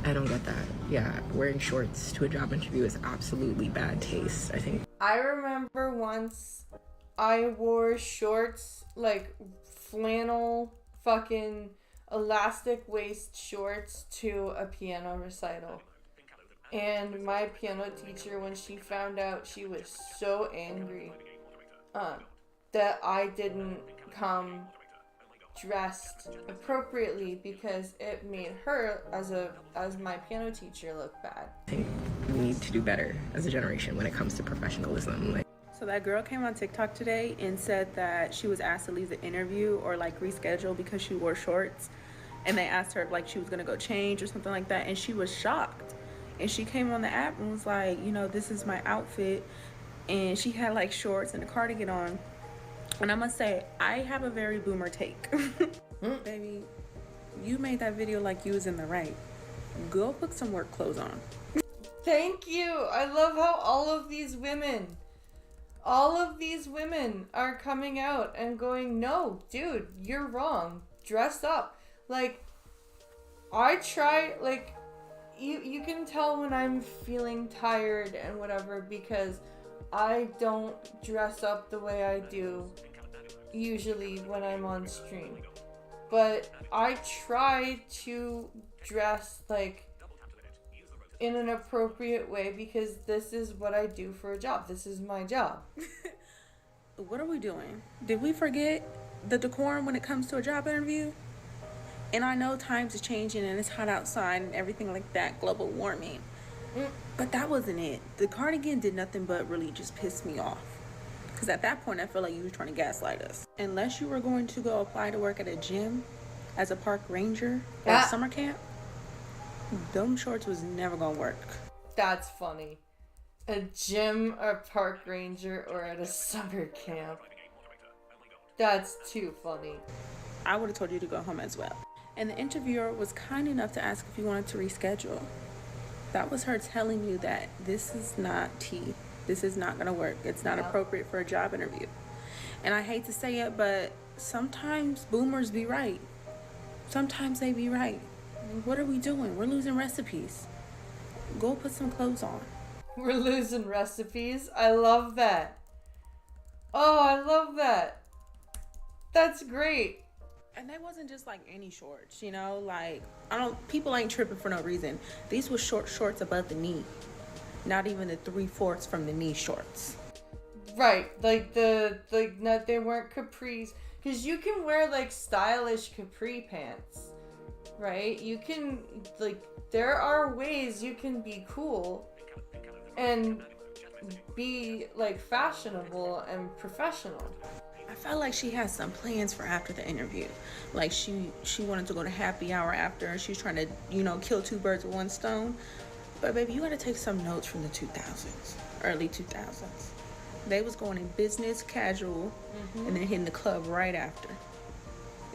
I don't get that. Yeah, wearing shorts to a job interview is absolutely bad taste, I think. I remember once I wore shorts, like flannel fucking elastic waist shorts to a piano recital. And my piano teacher, when she found out, she was so angry that I didn't come dressed appropriately because it made her as my piano teacher look bad. I think we need to do better as a generation when it comes to professionalism. Like, so that girl came on TikTok today and said that she was asked to leave the interview or like reschedule because she wore shorts, and they asked her if like she was gonna go change or something like that, and she was shocked. And she came on the app and was like, you know, this is my outfit, and she had like shorts and a cardigan on. And I must say, I have a very boomer take. Baby, you made that video like you was in the right. Go put some work clothes on. Thank you. I love how all of these women are coming out and going, no, dude, you're wrong. Dress up. Like, I try, like, you can tell when I'm feeling tired and whatever because I don't dress up the way I do usually when I'm on stream. But I try to dress like in an appropriate way because this is what I do for a job. This is my job. What are we doing? Did we forget the decorum when it comes to a job interview? And I know times are changing and it's hot outside and everything like that, global warming. But that wasn't it. The cardigan did nothing but really just piss me off. Because at that point, I feel like you were trying to gaslight us. Unless you were going to go apply to work at a gym as a park ranger or a summer camp, them shorts was never going to work. That's funny. A gym, or park ranger, or at a summer camp. That's too funny. I would have told you to go home as well. And the interviewer was kind enough to ask if you wanted to reschedule. That was her telling you that this is not tea. This is not going to work. It's not appropriate for a job interview. And I hate to say it, but sometimes boomers be right. Sometimes they be right. What are we doing? We're losing recipes. Go put some clothes on. We're losing recipes. I love that. Oh, I love that. That's great. And they wasn't just like any shorts, you know, like people ain't tripping for no reason. These were short shorts above the knee. Not even the 3/4 from the knee shorts. Right, like no, they weren't capris, because you can wear like stylish capri pants, right? You can, like, there are ways you can be cool and be like fashionable and professional. I felt like she had some plans for after the interview. Like she wanted to go to happy hour after, and she's trying to, you know, kill two birds with one stone. But baby, you gotta take some notes from the 2000s, early 2000s. They was going in business casual and then hitting the club right after.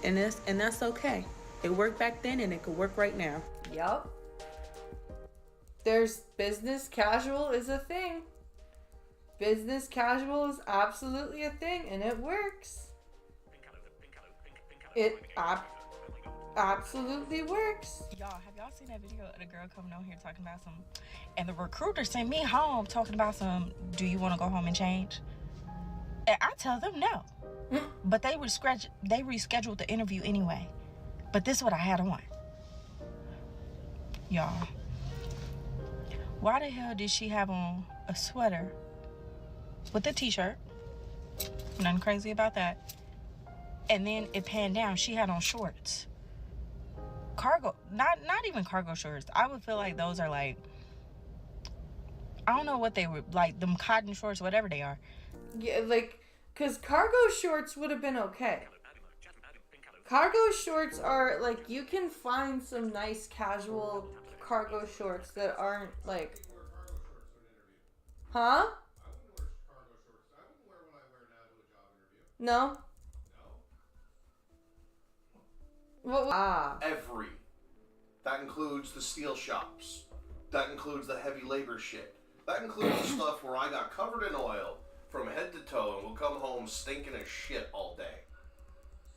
And that's okay. It worked back then and it could work right now. Yup. There's business casual is a thing. Business casual is absolutely a thing, and it works. It absolutely works. Y'all, have y'all seen that video of the girl coming on here talking about some, and the recruiter sent me home talking about some, do you want to go home and change? And I tell them no. But they rescheduled the interview anyway. But this is what I had on. Y'all, why the hell did she have on a sweater with a t-shirt? Nothing crazy about that. And then it panned down. She had on shorts. Cargo, not even cargo shorts. I would feel like those are like, I don't know what they were, like them cotton shorts, whatever they are. Yeah, like, because cargo shorts would have been okay. Cargo shorts are, like, you can find some nice casual cargo shorts that aren't, like... Huh? No? Every. That includes the steel shops. That includes the heavy labor shit. That includes the stuff where I got covered in oil from head to toe and will come home stinking as shit all day.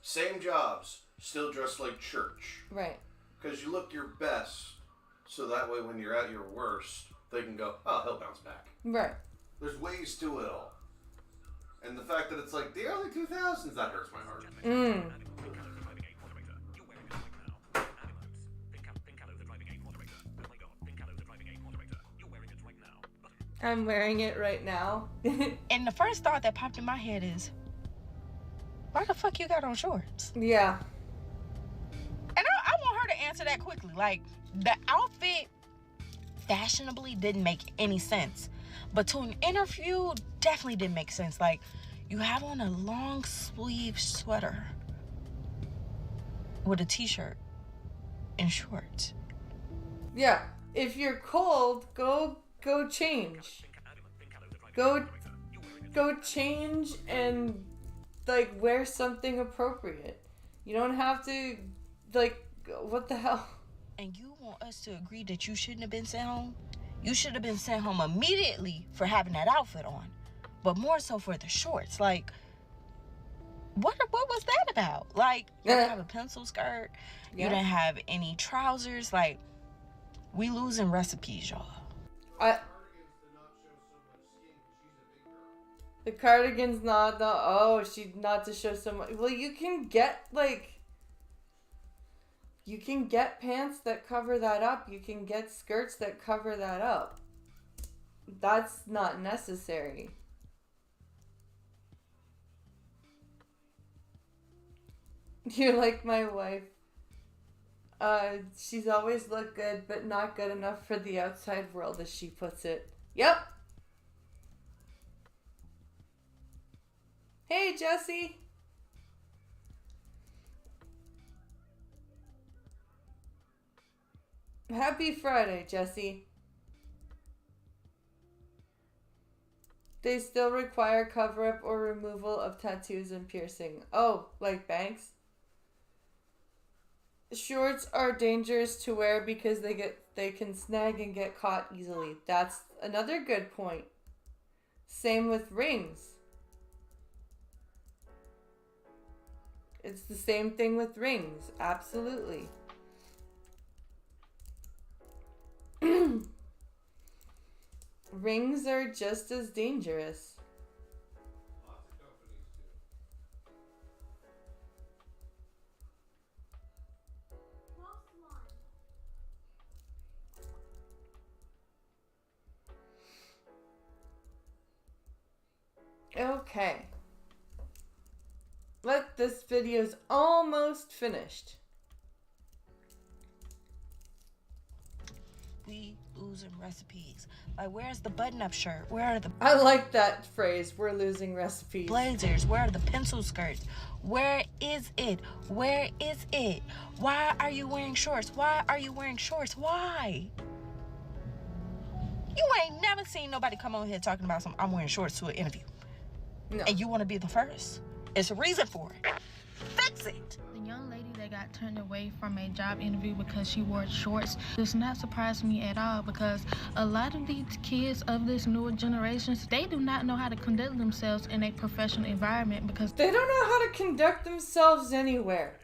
Same jobs, still dressed like church. Right. Because you look your best, so that way when you're at your worst, they can go, oh, he'll bounce back. Right. There's ways to it all. And the fact that it's like the early 2000s, that hurts my heart. I'm wearing it right now. And the first thought that popped in my head is, why the fuck you got on shorts? Yeah. And I want her to answer that quickly. Like, the outfit fashionably didn't make any sense. But to an interview, definitely didn't make sense. Like, you have on a long sleeve sweater with a t-shirt and shorts. Yeah. If you're cold, go change. Go change and, like, wear something appropriate. You don't have to, like, what the hell? And you want us to agree that you shouldn't have been sent home? You should have been sent home immediately for having that outfit on. But more so for the shorts. Like, what was that about? Like, you didn't have a pencil skirt. You didn't have any trousers. Like, we losing recipes, y'all. The cardigan's not to show so much. Well, you can get, like, you can get pants that cover that up. You can get skirts that cover that up. That's not necessary. You're like my wife. She's always looked good, but not good enough for the outside world, as she puts it. Yep. Hey, Jesse. Happy Friday, Jesse. They still require cover-up or removal of tattoos and piercing. Oh, like Banks? Shorts are dangerous to wear because they can snag and get caught easily. That's another good point. Same with rings. It's the same thing with rings. Absolutely. Rings are just as dangerous. Okay. This video's almost finished. We losing recipes. Like, where's the button-up shirt? Where are the... I like that phrase, we're losing recipes. Blazers? Where are the pencil skirts? Where is it? Where is it? Why are you wearing shorts? Why are you wearing shorts? Why? You ain't never seen nobody come on here talking about I'm wearing shorts to an interview. No. And you want to be the first. It's a reason for it. Fix it. The young lady that got turned away from a job interview because she wore shorts does not surprise me at all, because a lot of these kids of this newer generations, they do not know how to conduct themselves in a professional environment because they don't know how to conduct themselves anywhere.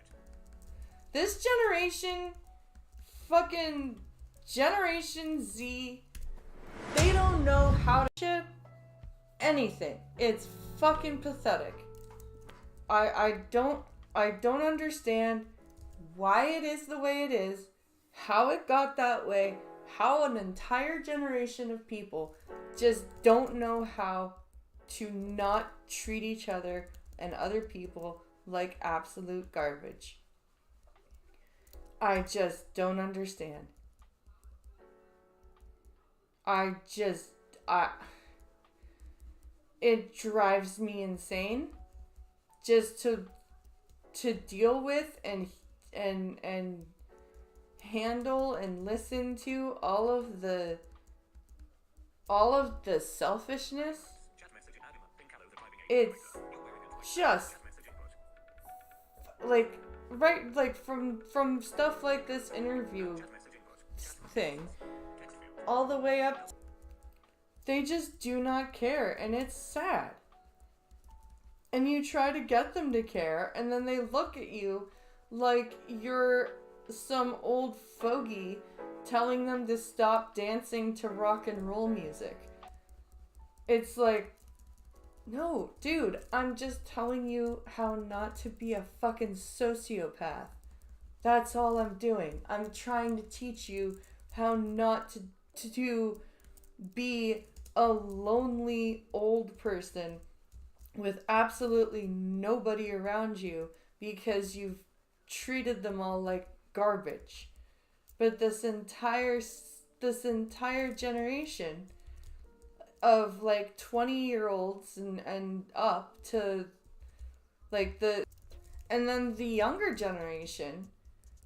This generation, fucking Generation Z, they don't know how to ship anything. It's fucking pathetic. I don't understand why it is the way it is, how it got that way, how an entire generation of people just don't know how to not treat each other and other people like absolute garbage. I just don't understand. It drives me insane just to deal with and handle and listen to all of the selfishness. It's just like from stuff like this interview thing all the way up, they just do not care, and it's sad. And you try to get them to care, and then they look at you like you're some old fogey telling them to stop dancing to rock and roll music. It's like, no, dude, I'm just telling you how not to be a fucking sociopath. That's all I'm doing. I'm trying to teach you how not to be a lonely old person with absolutely nobody around you because you've treated them all like garbage. But this entire generation of like 20-year-olds and up to like and then the younger generation,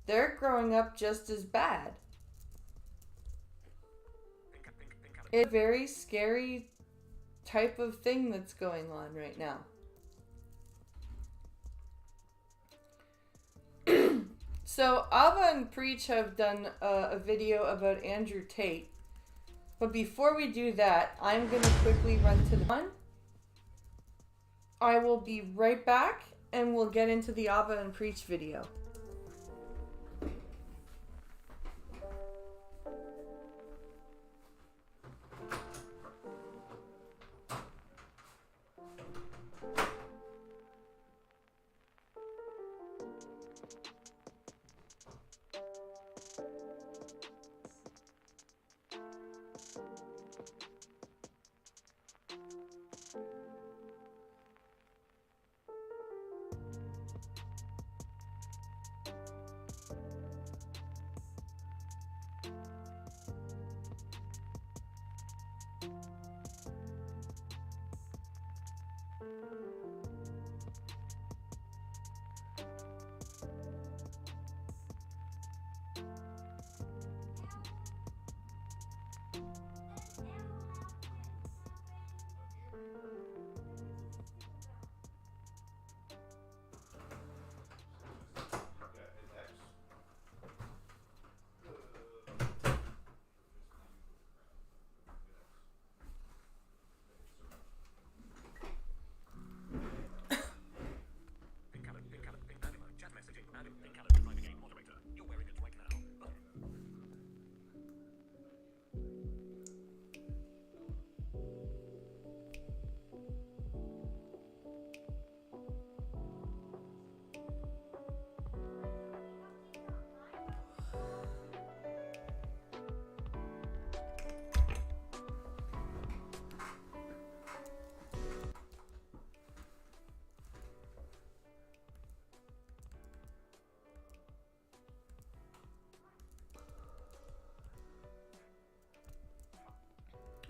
they're growing up just as bad. It's a very scary type of thing that's going on right now. So Ava and Preach have done a video about Andrew Tate, but before we do that, I'm going to quickly run to the one. I will be right back and we'll get into the Ava and Preach video.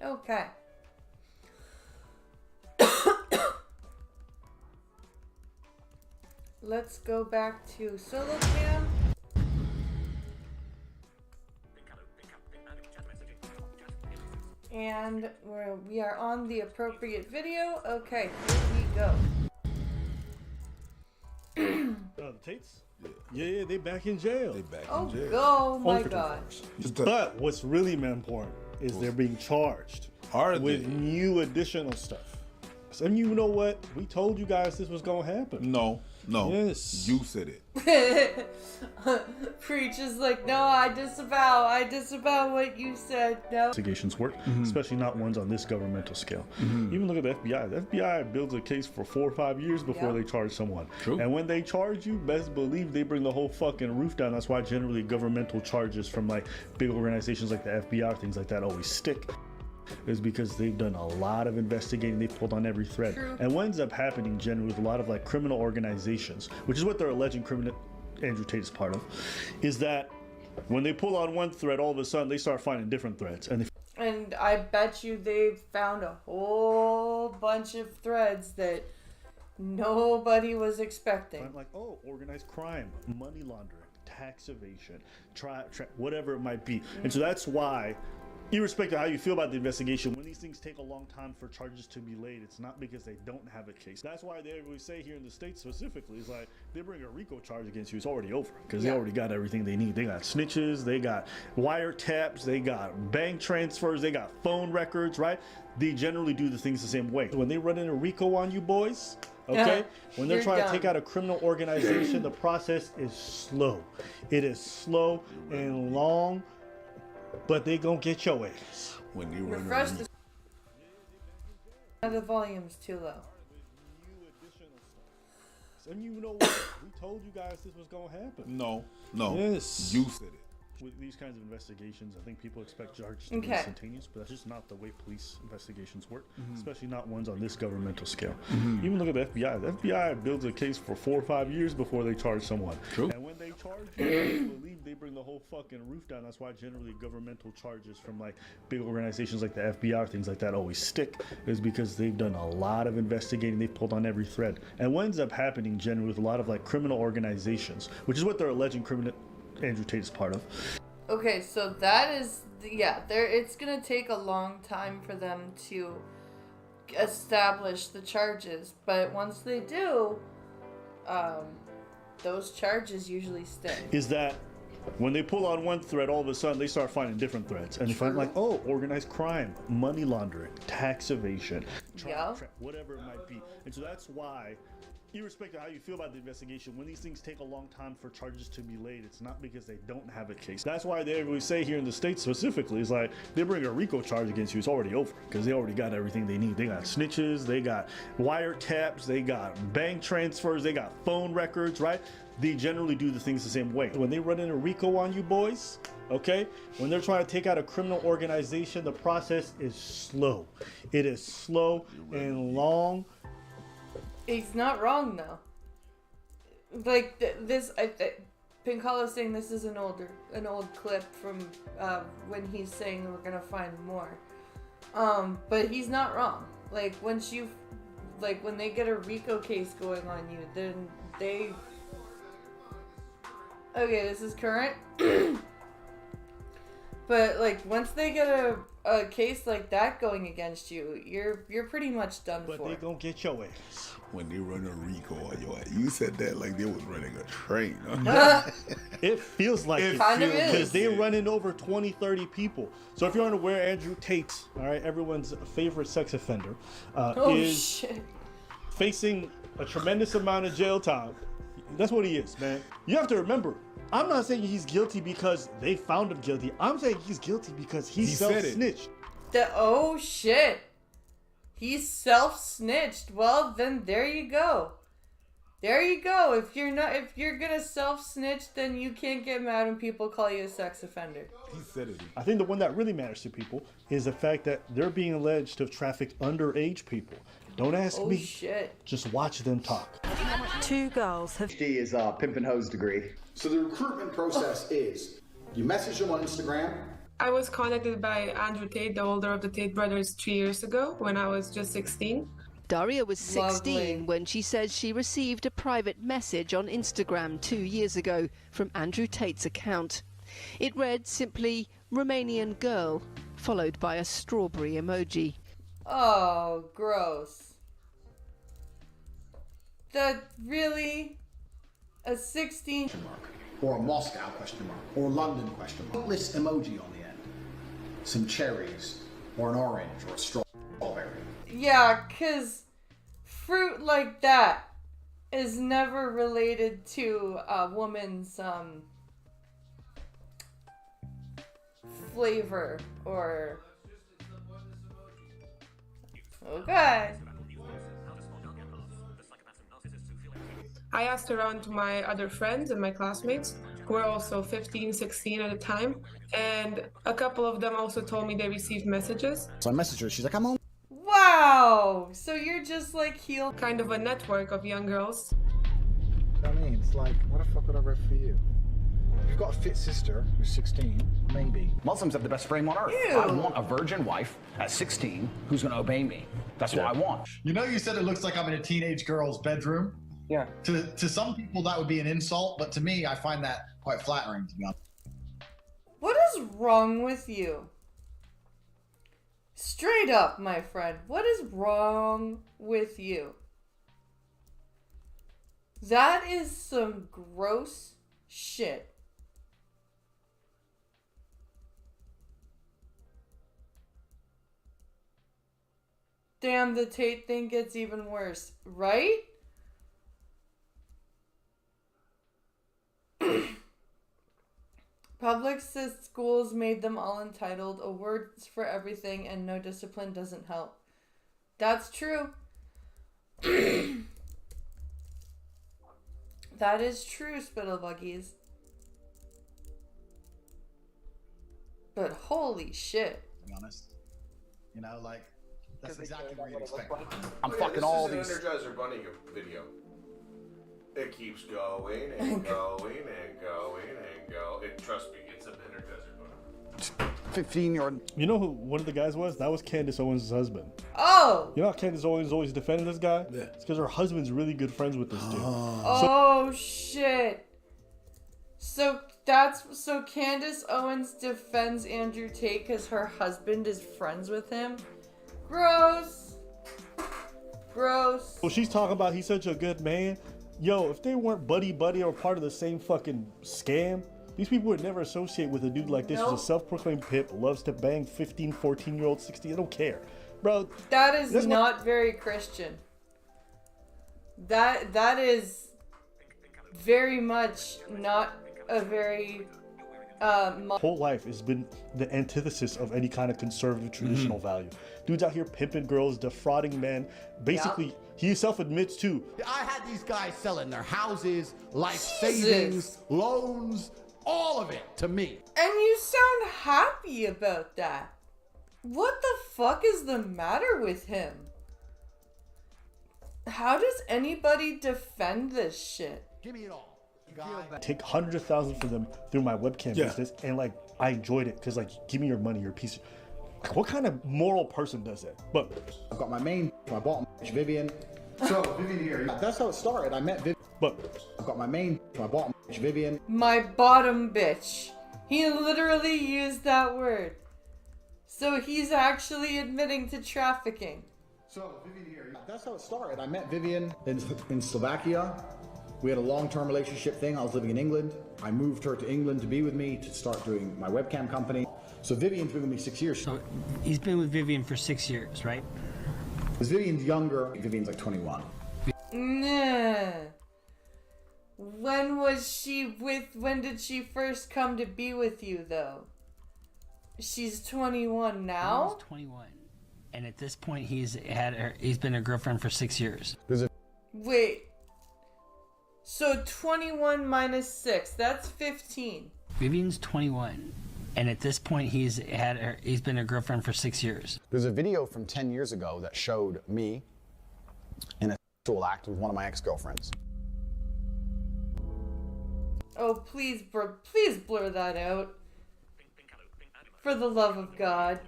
Okay. Let's go back to solo cam. And we are on the appropriate video. Okay, here we go. The Tates? Yeah, they back in jail. They back in jail. Oh my God. But what's really important is they're being charged with new additional stuff. And you know what? We told you guys this was gonna happen. No. Yes. You said it. Preach is like, no, I disavow what you said. No. Investigations work, especially not ones on this governmental scale. Even look at the FBI. The FBI builds a case for 4 or 5 years before they charge someone. True. And when they charge you, best believe they bring the whole fucking roof down. That's why generally governmental charges from like big organizations like the FBI, things like that, always stick. Is because they've done a lot of investigating. They've pulled on every thread. True. And what ends up happening generally with a lot of like criminal organizations, which is what they're alleging Andrew Tate is part of, is that when they pull on one thread, all of a sudden they start finding different threads. And I bet you they've found a whole bunch of threads that nobody was expecting. I'm like, oh, organized crime, money laundering, tax evasion, whatever it might be. And so that's why, irrespective of how you feel about the investigation, when these things take a long time for charges to be laid, it's not because they don't have a case. That's why we say here in the States specifically, it's like they bring a RICO charge against you, it's already over because they already got everything they need. They got snitches, they got wiretaps, they got bank transfers, they got phone records, right? They generally do the things the same way. When they run in a RICO on you boys, okay, when they're trying to take out a criminal organization, the process is slow. It is slow and long, but they gonna get your ass when you refresh the volume's too low. And you know what? We told you guys this was gonna happen. No. Yes. You said it. With these kinds of investigations, I think people expect charges to be instantaneous, but that's just not the way police investigations work, especially not ones on this governmental scale. Even look at the FBI. The FBI builds a case for 4 or 5 years before they charge someone. True. And when they charge you, I believe they bring the whole fucking roof down. That's why generally governmental charges from like big organizations like the FBI, things like that, always stick, is because they've done a lot of investigating. They've pulled on every thread. And what ends up happening generally with a lot of like criminal organizations, which is what they're alleging Andrew Tate is part of. Okay, so that is, it's gonna take a long time for them to establish the charges, but once they do, those charges usually stick. Is that when they pull on one thread, all of a sudden they start finding different threads, and they find like, oh, organized crime, money laundering, tax evasion, whatever it might be. And so that's why, irrespective of how you feel about the investigation, when these things take a long time for charges to be laid, it's not because they don't have a case. That's why we say here in the States specifically, it's like they bring a RICO charge against you, it's already over because they already got everything they need. They got snitches, they got wiretaps, they got bank transfers, they got phone records, right? They generally do the things the same way. When they run in a RICO on you boys, okay, when they're trying to take out a criminal organization, the process is slow. It is slow and long. He's not wrong though. Like this, Pinkala's saying this is an old clip from when he's saying we're gonna find more. But he's not wrong. Like when they get a RICO case going on you, then they. Okay, this is current. But like once they get a case like that going against you, you're pretty much done for. But they gonna get your ass. When they run a RICO on your ass. You said that like they was running a train. It feels like it kind of is. Because they're running over 20, 30 people. So if you're unaware, Andrew Tate, all right, everyone's favorite sex offender, is facing a tremendous amount of jail time. That's what he is, man. You have to remember, I'm not saying he's guilty because they found him guilty. I'm saying he's guilty because he self-snitched. Oh shit. He self-snitched. Well, then there you go. There you go. If you're gonna self-snitch, then you can't get mad when people call you a sex offender. He said it. I think the one that really matters to people is the fact that they're being alleged to have trafficked underage people. Don't ask me. Shit. Just watch them talk. 2 girls have... PhD is a pimp and hose degree. So the recruitment process is, you message them on Instagram, I was contacted by Andrew Tate, the older of the Tate brothers, 3 years ago when I was just 16. Daria was 16 when she says she received a private message on Instagram 2 years ago from Andrew Tate's account. It read simply, Romanian girl, followed by a strawberry emoji. Oh, gross. That really? A 16? Or a Moscow question mark, or London question mark. This emoji on the end. Some cherries, or an orange, or a strawberry. Yeah, 'cause fruit like that is never related to a woman's flavor or... Okay. I asked around to my other friends and my classmates, who were also 15, 16 at the time, and a couple of them also told me they received messages. So I messaged her, she's like, I'm on. Wow! So you're just like heel... Kind of a network of young girls. I mean, it's like, what the fuck would I write for you? If you've got a fit sister who's 16, maybe. Muslims have the best frame on earth. Ew. I want a virgin wife at 16 who's gonna obey me. That's what I want. You know, you said it looks like I'm in a teenage girl's bedroom. Yeah. To some people that would be an insult, but to me, I find that quite flattering, to be honest. What is wrong with you? Straight up, my friend. What is wrong with you? That is some gross shit. Damn, the Tate thing gets even worse, right? Public schools made them all entitled, a word for everything, and no discipline doesn't help. That's true. That is true, Spittlebuggies. But holy shit. To be honest. You know, like, that's exactly what you'd expect. I'm fucking all these. This is an Energizer Bunny video. It keeps going and going and going and going. Trust me, it's an Energizer Bunny. 15-year-old. You know who one of the guys was? That was Candace Owens' husband. Oh! You know how Candace Owens always defended this guy? Yeah. It's because her husband's really good friends with this dude. Oh, shit. So Candace Owens defends Andrew Tate because her husband is friends with him? Gross. Gross. Well, she's talking about he's such a good man. Yo, if they weren't buddy or part of the same fucking scam, these people would never associate with a dude like this who's a self-proclaimed pimp, loves to bang 15, 14-year-old, 16. I don't care. Bro. That is not very Christian. That is very much not a very whole life has been the antithesis of any kind of conservative traditional value. Dude's out here pimping girls, defrauding men. Basically, he self admits too. I had these guys selling their houses, life savings, loans, all of it to me. And you sound happy about that. What the fuck is the matter with him? How does anybody defend this shit? Give me it all. Take hundreds of thousands for them through my webcam business, and like I enjoyed it because like give me your money, you're a piece of... Like, what kind of moral person does that? But I've got my main, my bottom, Vivian. So Vivian here, that's how it started. I met Vivian. But I've got my main, my bottom, Vivian. My bottom bitch. He literally used that word. So he's actually admitting to trafficking. So Vivian here, that's how it started. I met Vivian in Slovakia. We had a long-term relationship thing. I was living in England. I moved her to England to be with me to start doing my webcam company. So Vivian's been with me 6 years. So he's been with Vivian for 6 years, right? Because Vivian's younger. Vivian's like 21. Nah. When did she first come to be with you though? She's 21 now? He's 21. And at this point he's been a girlfriend for 6 years. Wait. So 21 minus 6, that's 15. Vivian's 21, and at this point he's been a girlfriend for 6 years. There's a video from 10 years ago that showed me in a sexual act with one of my ex-girlfriends. Oh, please blur that out. For the love of God.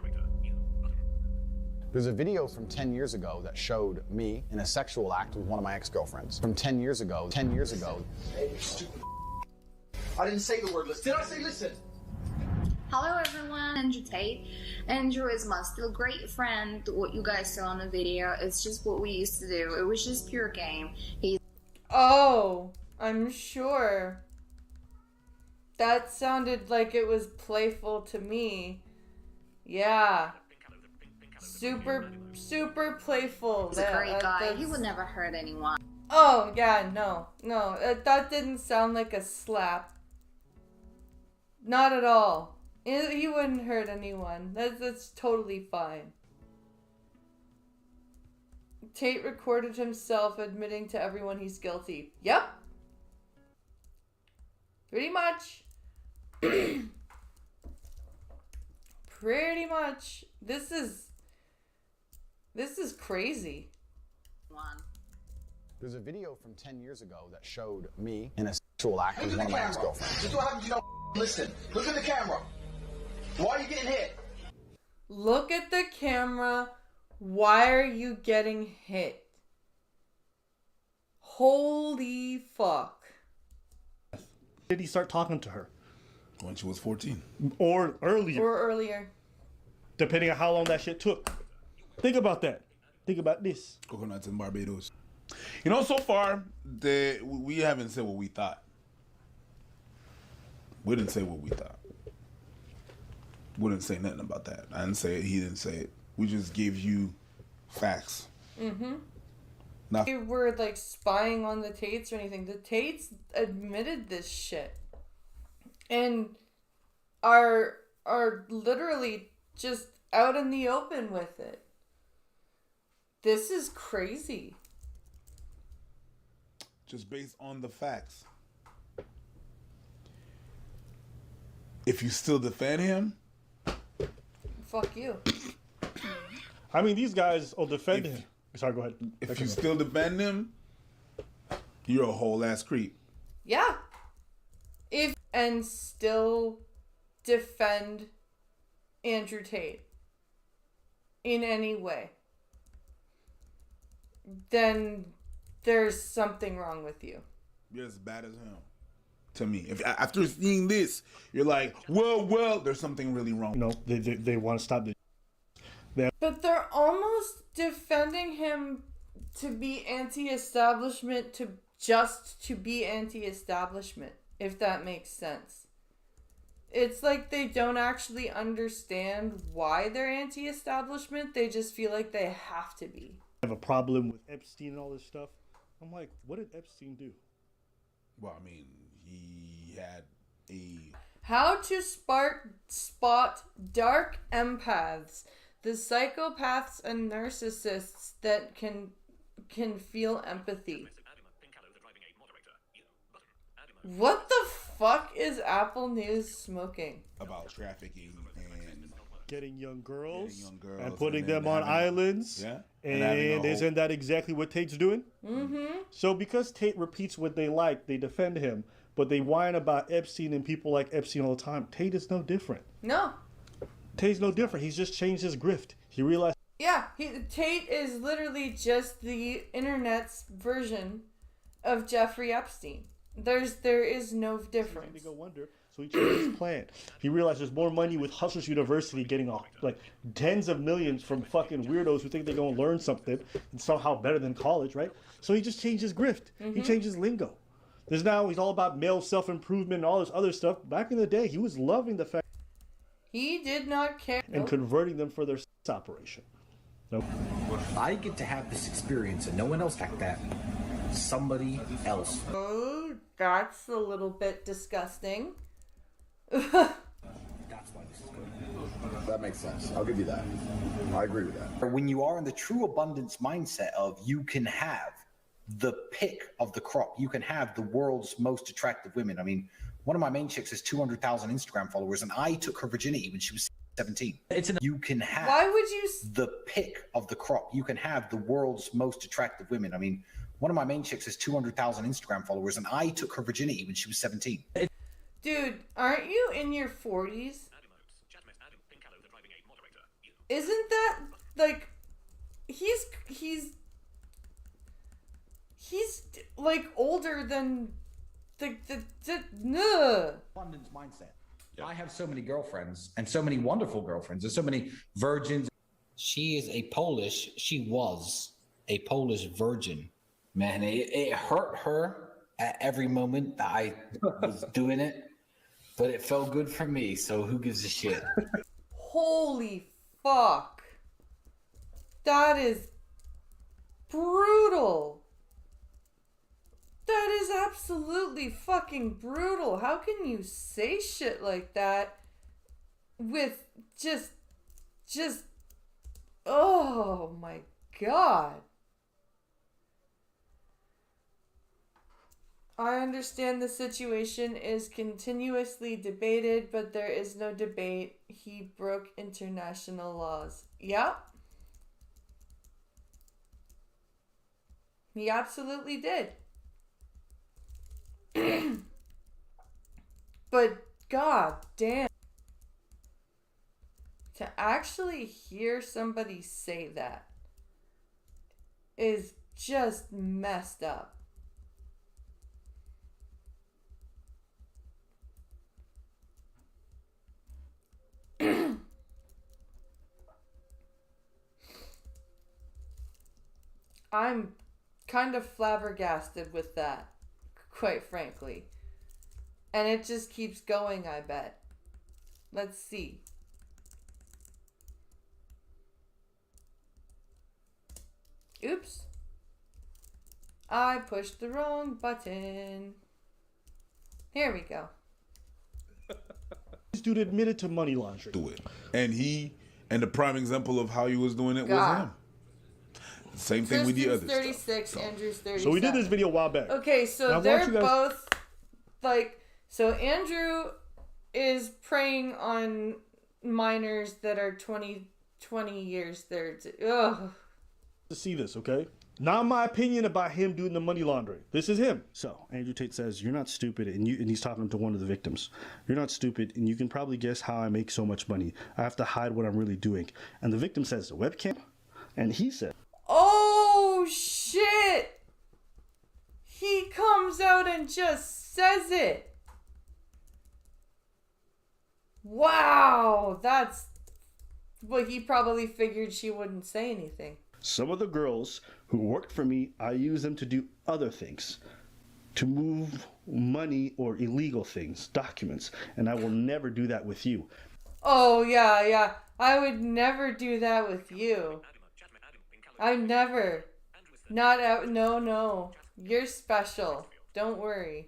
There's a video from 10 years ago that showed me in a sexual act with one of my ex-girlfriends. From 10 years ago. Hey, you stupid. I didn't say the word listen. Did I say listen? Hello everyone, Andrew Tate. Andrew is my still great friend. What you guys saw in the video, it's just what we used to do. It was just pure game. Oh, I'm sure. That sounded like it was playful to me. Yeah. Super playful. He's a great guy. He would never hurt anyone. Oh, yeah, no. That didn't sound like a slap. Not at all. He wouldn't hurt anyone. That's totally fine. Tate recorded himself admitting to everyone he's guilty. Yep. Pretty much. Pretty much. This is crazy. There's a video from 10 years ago that showed me in a sexual act with one of my ex-girlfriends. Just what happens, you know, listen. Look at the camera. Why are you getting hit? Look at the camera. Why are you getting hit? Holy fuck. Did he start talking to her? When she was 14. Or earlier. Or earlier. Depending on how long that shit took. Think about that. Think about this. Coconuts in Barbados. You know, so far, we haven't said what we thought. We didn't say what we thought. We didn't say nothing about that. I didn't say it. He didn't say it. We just gave you facts. Mm-hmm. Not they were like spying on the Tates or anything. The Tates admitted this shit. And are literally just out in the open with it. This is crazy. Just based on the facts. If you still defend him, fuck you. I mean, these guys will defend him. Sorry, go ahead. If you still defend him, you're a whole ass creep. Yeah. And still defend Andrew Tate in any way, then there's something wrong with you. You're as bad as him. To me, if after seeing this, you're like, well, there's something really wrong. No, they want to stop the. But they're almost defending him to be anti-establishment to be anti-establishment, if that makes sense. It's like they don't actually understand why they're anti-establishment. They just feel like they have to be. I have a problem with Epstein and all this stuff. I'm like, what did Epstein do? Well, I mean, he had a... How to spot dark empaths, the psychopaths and narcissists that can feel empathy. What the fuck is Apple News smoking? About trafficking and getting young girls and putting them on islands. Yeah. And isn't that exactly what Tate's doing? Mm-hmm. So because Tate repeats what they like, they defend him, but they whine about Epstein and people like Epstein all the time. Tate is no different. No. Tate's no different. He's just changed his grift. He realized. Yeah, Tate is literally just the internet's version of Jeffrey Epstein. There is no difference. To go wonder, so he changed his plan. He realized there's more money with Hustlers University getting off like tens of millions from fucking weirdos who think they're gonna learn something and somehow better than college, right? So he just changed his grift. Mm-hmm. He changed his lingo. He's all about male self-improvement and all this other stuff. Back in the day, he was loving the fact he did not care and converting them for their sex operation. Nope. I get to have this experience and no one else like that. Somebody else. Oh, that's a little bit disgusting. That's why this is good. That makes sense. I'll give you that. I agree with that. When you are in the true abundance mindset of you can have the pick of the crop, you can have the world's most attractive women. I mean, one of my main chicks has 200,000 Instagram followers, and I took her virginity when she was 17. You can have. Why would you? The pick of the crop. You can have the world's most attractive women. I mean, one of my main chicks has 200,000 Instagram followers, and I took her virginity when she was 17. Dude, aren't you in your 40s? isn't that like he's like older than the abundance mindset. I have so many girlfriends and so many wonderful girlfriends and so many virgins. She was a Polish virgin. Man, it hurt her at every moment that I was doing it, but it felt good for me, so who gives a shit? Holy fuck. That is brutal. That is absolutely fucking brutal. How can you say shit like that with just, oh my god. I understand the situation is continuously debated, but there is no debate. He broke international laws. Yep. He absolutely did. But god damn. To actually hear somebody say that is just messed up. I'm kind of flabbergasted with that, quite frankly. And it just keeps going, I bet. Let's see. Oops. I pushed the wrong button. Here we go. This dude admitted to money laundering. Do it. And the prime example of how he was doing it was him. Same thing with the others. 36, Andrew's 37. So we did this video a while back. Okay, so now, they're both like, so Andrew is preying on minors that are 20 years there. Ugh. To see this, okay? Not my opinion about him doing the money laundering. This is him. So Andrew Tate says, "You're not stupid," and he's talking to one of the victims. "You're not stupid, and you can probably guess how I make so much money. I have to hide what I'm really doing." And the victim says, "The webcam," and he said, "Oh shit!" He comes out and just says it. Wow, that's well. He probably figured she wouldn't say anything. "Some of the girls who worked for me, I use them to do other things, to move money or illegal things, documents, and I will never do that with you." Oh, yeah. I would never do that with you. I never. Not out. No. You're special. Don't worry.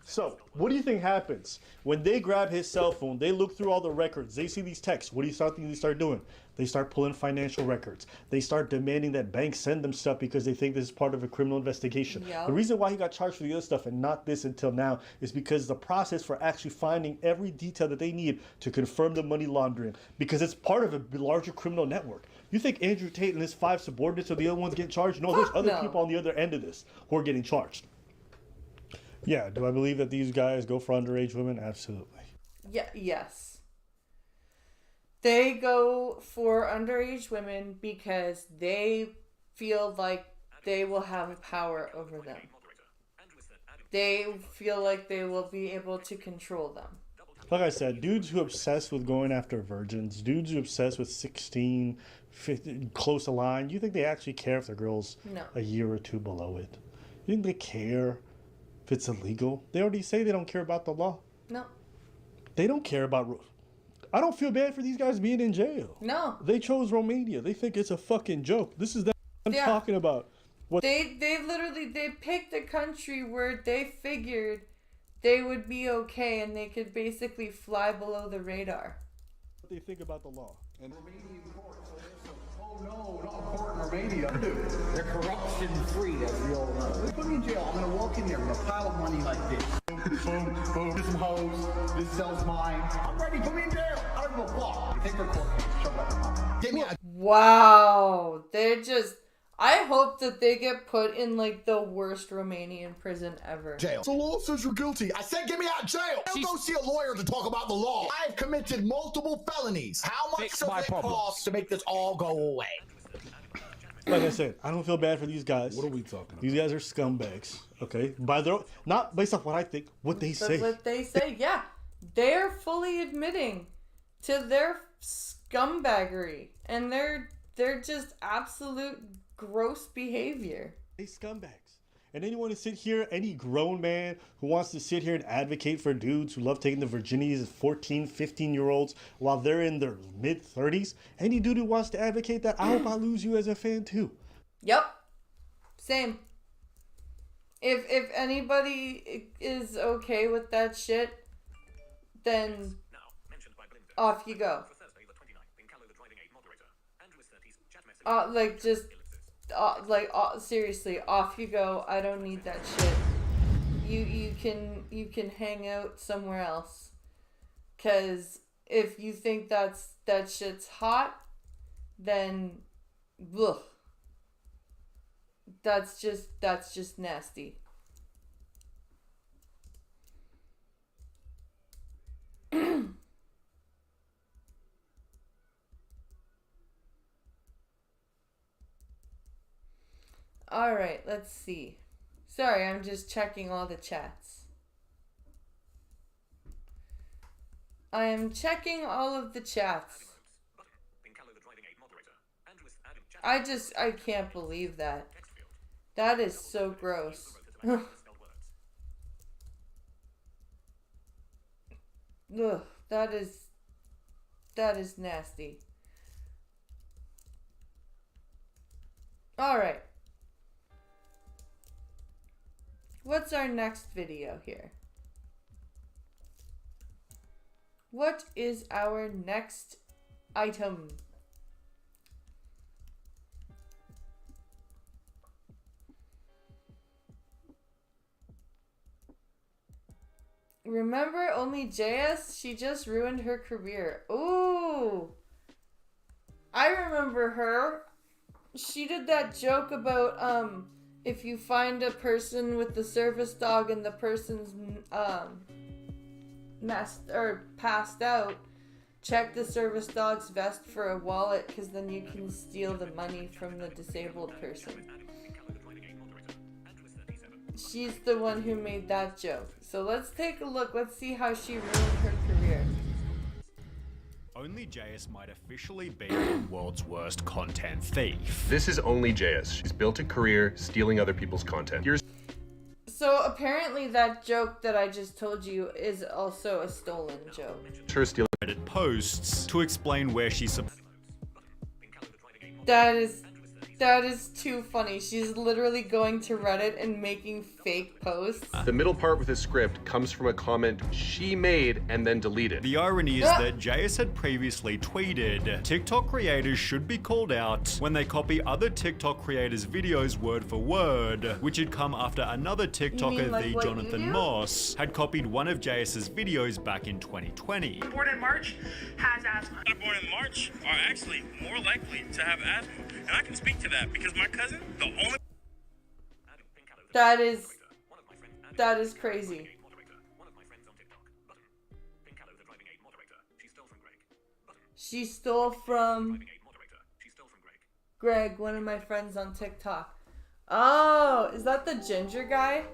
So, what do you think happens when they grab his cell phone? They look through all the records. They see these texts. What do you think they start doing? They start pulling financial records. They start demanding that banks send them stuff because they think this is part of a criminal investigation. Yep. The reason why he got charged for the other stuff and not this until now is because the process for actually finding every detail that they need to confirm the money laundering, because it's part of a larger criminal network. You think Andrew Tate and his 5 subordinates are the other ones getting charged? No, there's other people on the other end of this who are getting charged. Yeah, do I believe that these guys go for underage women? Absolutely. Yeah, yes. They go for underage women because they feel like they will have power over them. They feel like they will be able to control them. Like I said, dudes who obsess with going after virgins, dudes who obsess with 16, 15, close a line, you think they actually care if their girl's a year or two below it? You think they care if it's illegal? They already say they don't care about the law. No. They don't care about... I don't feel bad for these guys being in jail. No. They chose Romania. They think it's a fucking joke. This is them talking about. What They picked a country where they figured they would be okay and they could basically fly below the radar. What they think about the law. And Romanian courts. Oh no, not a court in Romania. They're corruption free, as we all know. Put me in jail. I'm gonna walk in there with a pile of money like this. Boom, boom, this some hoes. This sells mine. I'm ready. Put me in jail. I don't give a fuck. You take their court case. Shut up. Get me out. Wow. They're just I hope that they get put in like the worst Romanian prison ever. Jail. The law says you're guilty. I said get me out of jail. Don't go see a lawyer to talk about the law. I've committed multiple felonies. How much does it cost to make this all go away? Like I said, I don't feel bad for these guys. What are we talking about? These guys are scumbags, okay? By their not based off what I think, what they say. What they say, yeah. They're fully admitting to their scumbaggery. And they're just absolute gross behavior. They scumbags. And anyone to sit here, any grown man who wants to sit here and advocate for dudes who love taking the virginities of 14, 15-year-olds while they're in their mid-30s, any dude who wants to advocate that, I hope I lose you as a fan too. Yep. Same. If anybody is okay with that shit, then off you go. Seriously, off you go. I don't need that shit. You can hang out somewhere else. 'Cause if you think that shit's hot, then ugh. That's just nasty. Alright, let's see. Sorry, I'm just checking all the chats. I am checking all of the chats. I can't believe that. That is so gross. Ugh, that is nasty. Alright. What's our next video here? What is our next item? Remember only JS? She just ruined her career. Ooh! I remember her. She did that joke about, if you find a person with the service dog and the person's passed out, check the service dog's vest for a wallet, because then you can steal the money from the disabled person. She's the one who made that joke. So let's take a look. Let's see how she ruined her career. Only JS might officially be the world's worst content thief. This is Only JS. She's built a career stealing other people's content. So apparently that joke that I just told you is also a stolen joke. Her stealing Reddit posts to explain where she's. That is too funny. She's literally going to Reddit and making fake posts. The middle part with the script comes from a comment she made and then deleted. The irony is that JS had previously tweeted, TikTok creators should be called out when they copy other TikTok creators' videos word for word, which had come after another TikToker, like the Jonathan Moss, had copied one of JS's videos back in 2020. Born in March has asthma. Born in March are actually more likely to have asthma, and I can speak to that because my cousin, the only. That is crazy. She stole from Greg, one of my friends on TikTok. Oh, is that the ginger guy?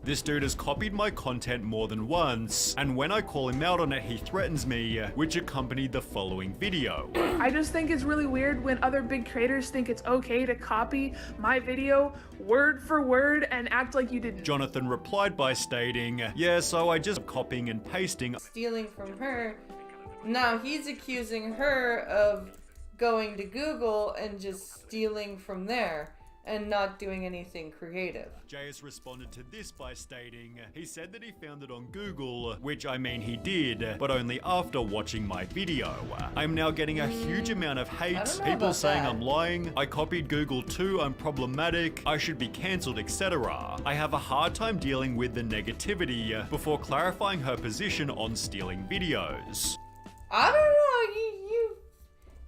This dude has copied my content more than once, and when I call him out on it, he threatens me, which accompanied the following video. I just think it's really weird when other big creators think it's okay to copy my video word for word and act like you didn't. Jonathan replied by stating, yeah, so I just copying and pasting. Stealing from her. Now he's accusing her of going to Google and just stealing from there and not doing anything creative. JS responded to this by stating, he said that he found it on Google, which I mean he did, but only after watching my video. I'm now getting a huge amount of hate, people saying I'm lying, I copied Google too, I'm problematic, I should be cancelled, etc. I have a hard time dealing with the negativity before clarifying her position on stealing videos. I don't know,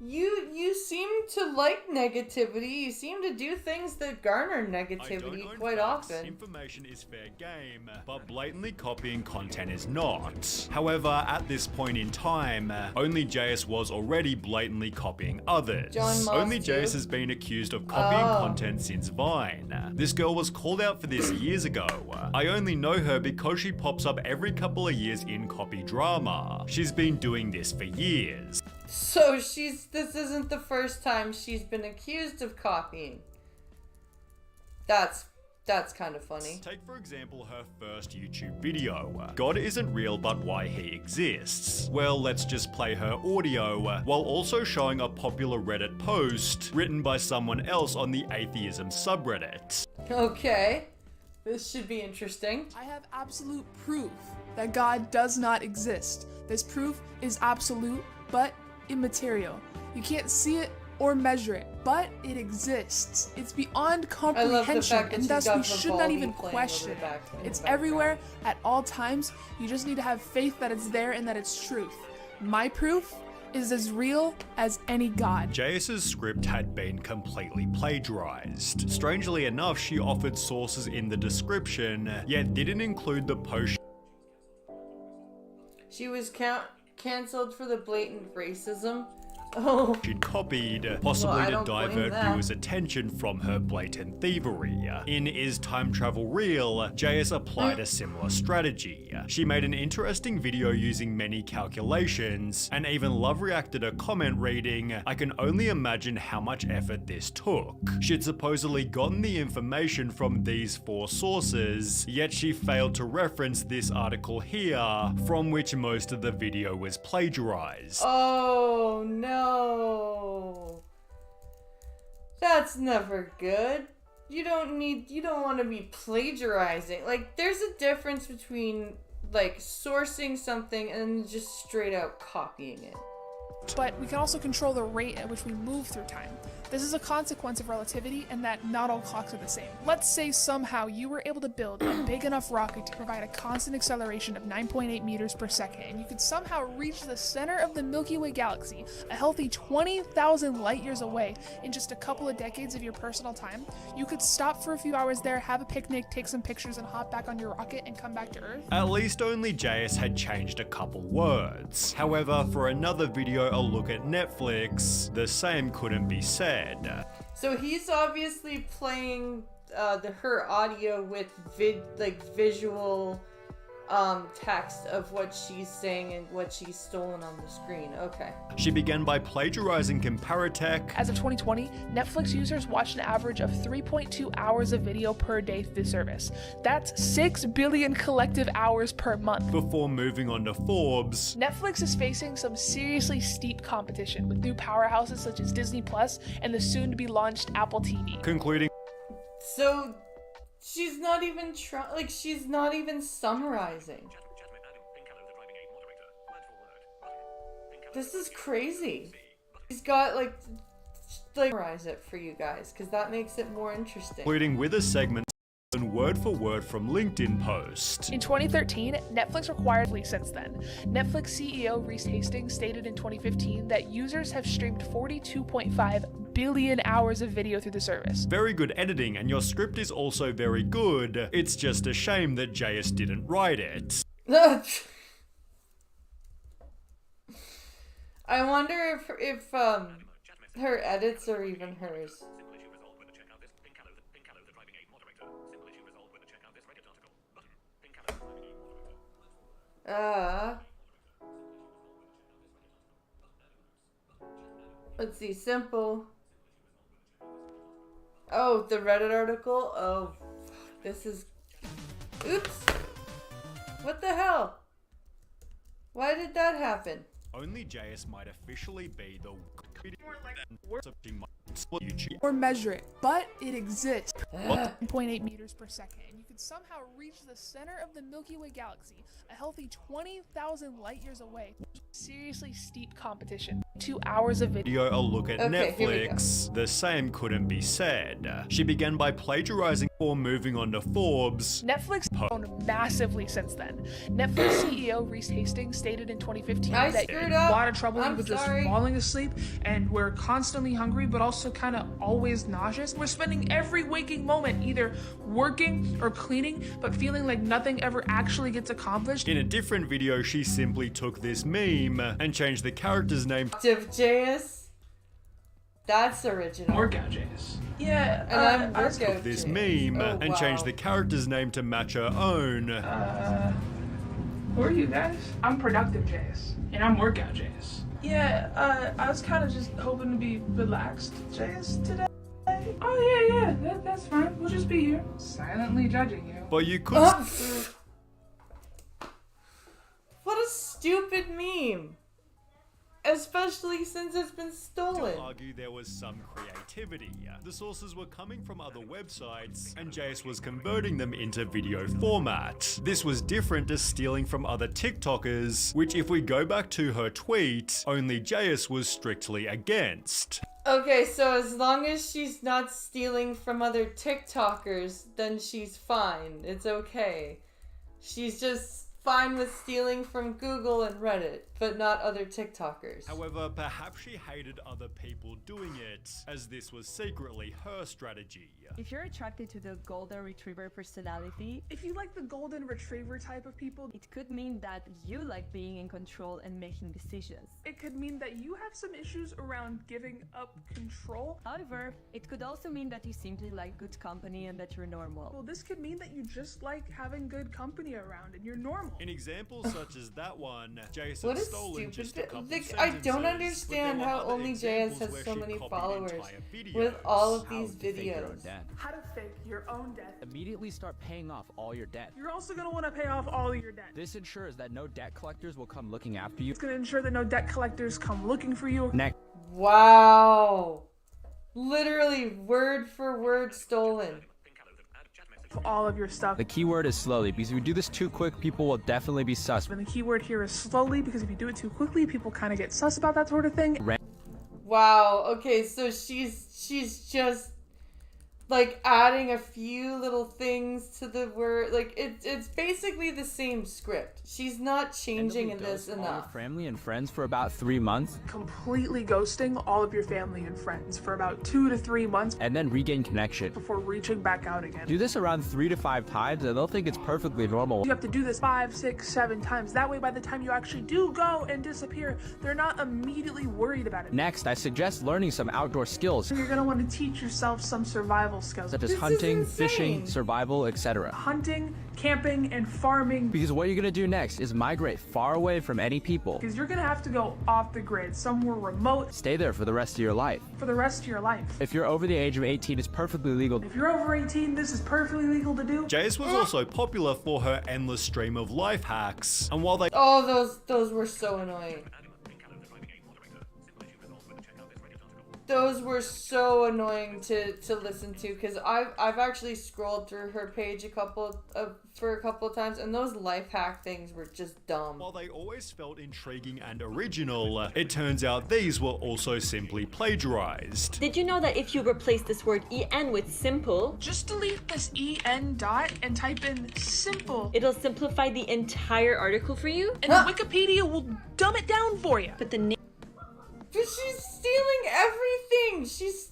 You seem to like negativity. You seem to do things that garner negativity quite often. Information is fair game, but blatantly copying content is not. However, at this point in time, only JS was already blatantly copying others. Only JS has been accused of copying content since Vine. This girl was called out for this years ago. I only know her because she pops up every couple of years in copy drama. She's been doing this for years. So this isn't the first time she's been accused of copying. That's kind of funny. Take for example her first YouTube video, God Isn't Real But Why He Exists. Well, let's just play her audio while also showing a popular Reddit post written by someone else on the atheism subreddit. Okay, this should be interesting. I have absolute proof that God does not exist. This proof is absolute, but immaterial. You can't see it or measure it, but it exists. It's beyond comprehension, and thus we should not even question it. It's everywhere at all times. You just need to have faith that it's there and that it's truth. My proof is as real as any god. JS's script had been completely plagiarized. Strangely enough, she offered sources in the description, yet didn't include the post. She was cancelled for the blatant racism. Oh. She'd copied, possibly to divert viewers' attention from her blatant thievery. In Is Time Travel Real, JS applied a similar strategy. She made an interesting video using many calculations, and even Love reacted a comment reading, "I can only imagine how much effort this took." She'd supposedly gotten the information from these 4 sources, yet she failed to reference this article here, from which most of the video was plagiarized. Oh no. That's never good. You don't want to be plagiarizing. Like, there's a difference between like sourcing something and just straight out copying it. But we can also control the rate at which we move through time. This is a consequence of relativity and that not all clocks are the same. Let's say somehow you were able to build a big enough rocket to provide a constant acceleration of 9.8 meters per second, and you could somehow reach the center of the Milky Way galaxy, a healthy 20,000 light years away, in just a couple of decades of your personal time. You could stop for a few hours there, have a picnic, take some pictures, and hop back on your rocket and come back to Earth. At least only JS had changed a couple words. However, for another video, a look at Netflix, the same couldn't be said. So he's obviously playing her audio with visual text of what she's saying and what she's stolen on the screen. Okay. She began by plagiarizing Comparitech. As of 2020, Netflix users watched an average of 3.2 hours of video per day through the service. That's 6 billion collective hours per month. Before moving on to Forbes. Netflix is facing some seriously steep competition with new powerhouses such as Disney Plus and the soon-to-be launched Apple TV. Concluding. So she's not even she's not even summarizing. This is crazy. She's got like summarize it for you guys because that makes it more interesting. Including with a segment word for word from LinkedIn post. In 2013, Netflix required since then. Netflix CEO Reese Hastings stated in 2015 that users have streamed 42.5 billion hours of video through the service. Very good editing, and your script is also very good. It's just a shame that JS didn't write it. I wonder if her edits are even hers. Let's see, simple. Oh, the Reddit article? Oh, this is... Oops! What the hell? Why did that happen? Only JS might officially be the... Or measure it, but it exists. 1.8 meters per second, and you could somehow reach the center of the Milky Way galaxy, a healthy 20,000 light years away. Seriously steep competition. 2 hours of video. A look at Okay, here we Netflix, the same couldn't be said. She began by plagiarizing before moving on to Forbes. Netflix has grown massively since then. Netflix CEO Reese Hastings stated in 2015 I that screwed a up. lot of trouble I'm with just sorry. falling asleep, and we're constantly hungry, but also kind of always nauseous. We're spending every waking moment either working or cleaning, but feeling like nothing ever actually gets accomplished. In a different video, she simply took this meme and changed the character's name JS. That's original. Workout JS. Yeah, And I'm took workout this JS. meme Oh, and wow. changed the character's name to match her own. Who are you guys? I'm Productive JS, and I'm Workout JS. Yeah, I was kind of just hoping to be relaxed JS today. Oh yeah, that's fine. We'll just be here, silently judging you. But you could What a stupid meme. Especially since it's been stolen. argue there was some creativity. The sources were coming from other websites, and Jace was converting them into video format. This was different to stealing from other TikTokers, which if we go back to her tweet, only Jace was strictly against. Okay, so as long as she's not stealing from other TikTokers, then she's fine. It's okay. She's just fine with stealing from Google and Reddit, but not other TikTokers. However, perhaps she hated other people doing it, as this was secretly her strategy. If you're attracted to the golden retriever personality, If you like the golden retriever type of people, it could mean that you like being in control and making decisions. it could mean that you have some issues around giving up control. However, it could also mean that you simply like good company and that you're normal. Well, this could mean that you just like having good company around and you're normal. In examples such as that one, Jace What had a stolen just a stupid couple like, sentences, I don't but understand there were how other only JS examples has where so she many copied followers entire videos. with all of How these to fake your own videos. debt. How to fake your own debt. Immediately start paying off all your debt. You're also going to want to pay off all of your debt. This ensures that no debt collectors will come looking after you. It's going to ensure that no debt collectors come looking for you. Next. Wow. Literally word for word stolen. All of your stuff. The keyword is slowly, because if you do this too quick, people will definitely be sus. And the keyword here is slowly, because if you do it too quickly, people kind of get sus about that sort of thing. Wow. Okay, so she's just like adding a few little things to the word. Like it's basically the same script. She's not changing in this All your enough. family and friends for about 3 months, Completely ghosting all of your family and friends for about 2 to 3 months and then regain connection. before reaching back out again. Do this around 3 to 5 times, and they'll think it's perfectly normal. You have to do this 5, 6, 7 times. That way, by the time you actually do go and disappear, they're not immediately worried about it. Next, I suggest learning some outdoor skills, You're going to want to teach yourself some survival skills. such as This is hunting, insane. fishing, survival, etc. Hunting, camping, and farming. Because what you're gonna do next is migrate far away from any people. Because you're going to have to go off the grid, somewhere remote, Stay there for the rest of your life. for the rest of your life. If you're over the age of 18, it's perfectly legal. If you're over 18, this is perfectly legal to do. Jace was also popular for her endless stream of life hacks, and while they Oh, those were so annoying. Those were so annoying to listen to because I've actually scrolled through her page for a couple of times, and those life hack things were just dumb. While they always felt intriguing and original, it turns out these were also simply plagiarized. Did you know that if you replace this word en with simple, Just delete this en dot and type in simple, it'll simplify the entire article for you? and then Wikipedia will dumb it down for you. But the But she's stealing everything. She's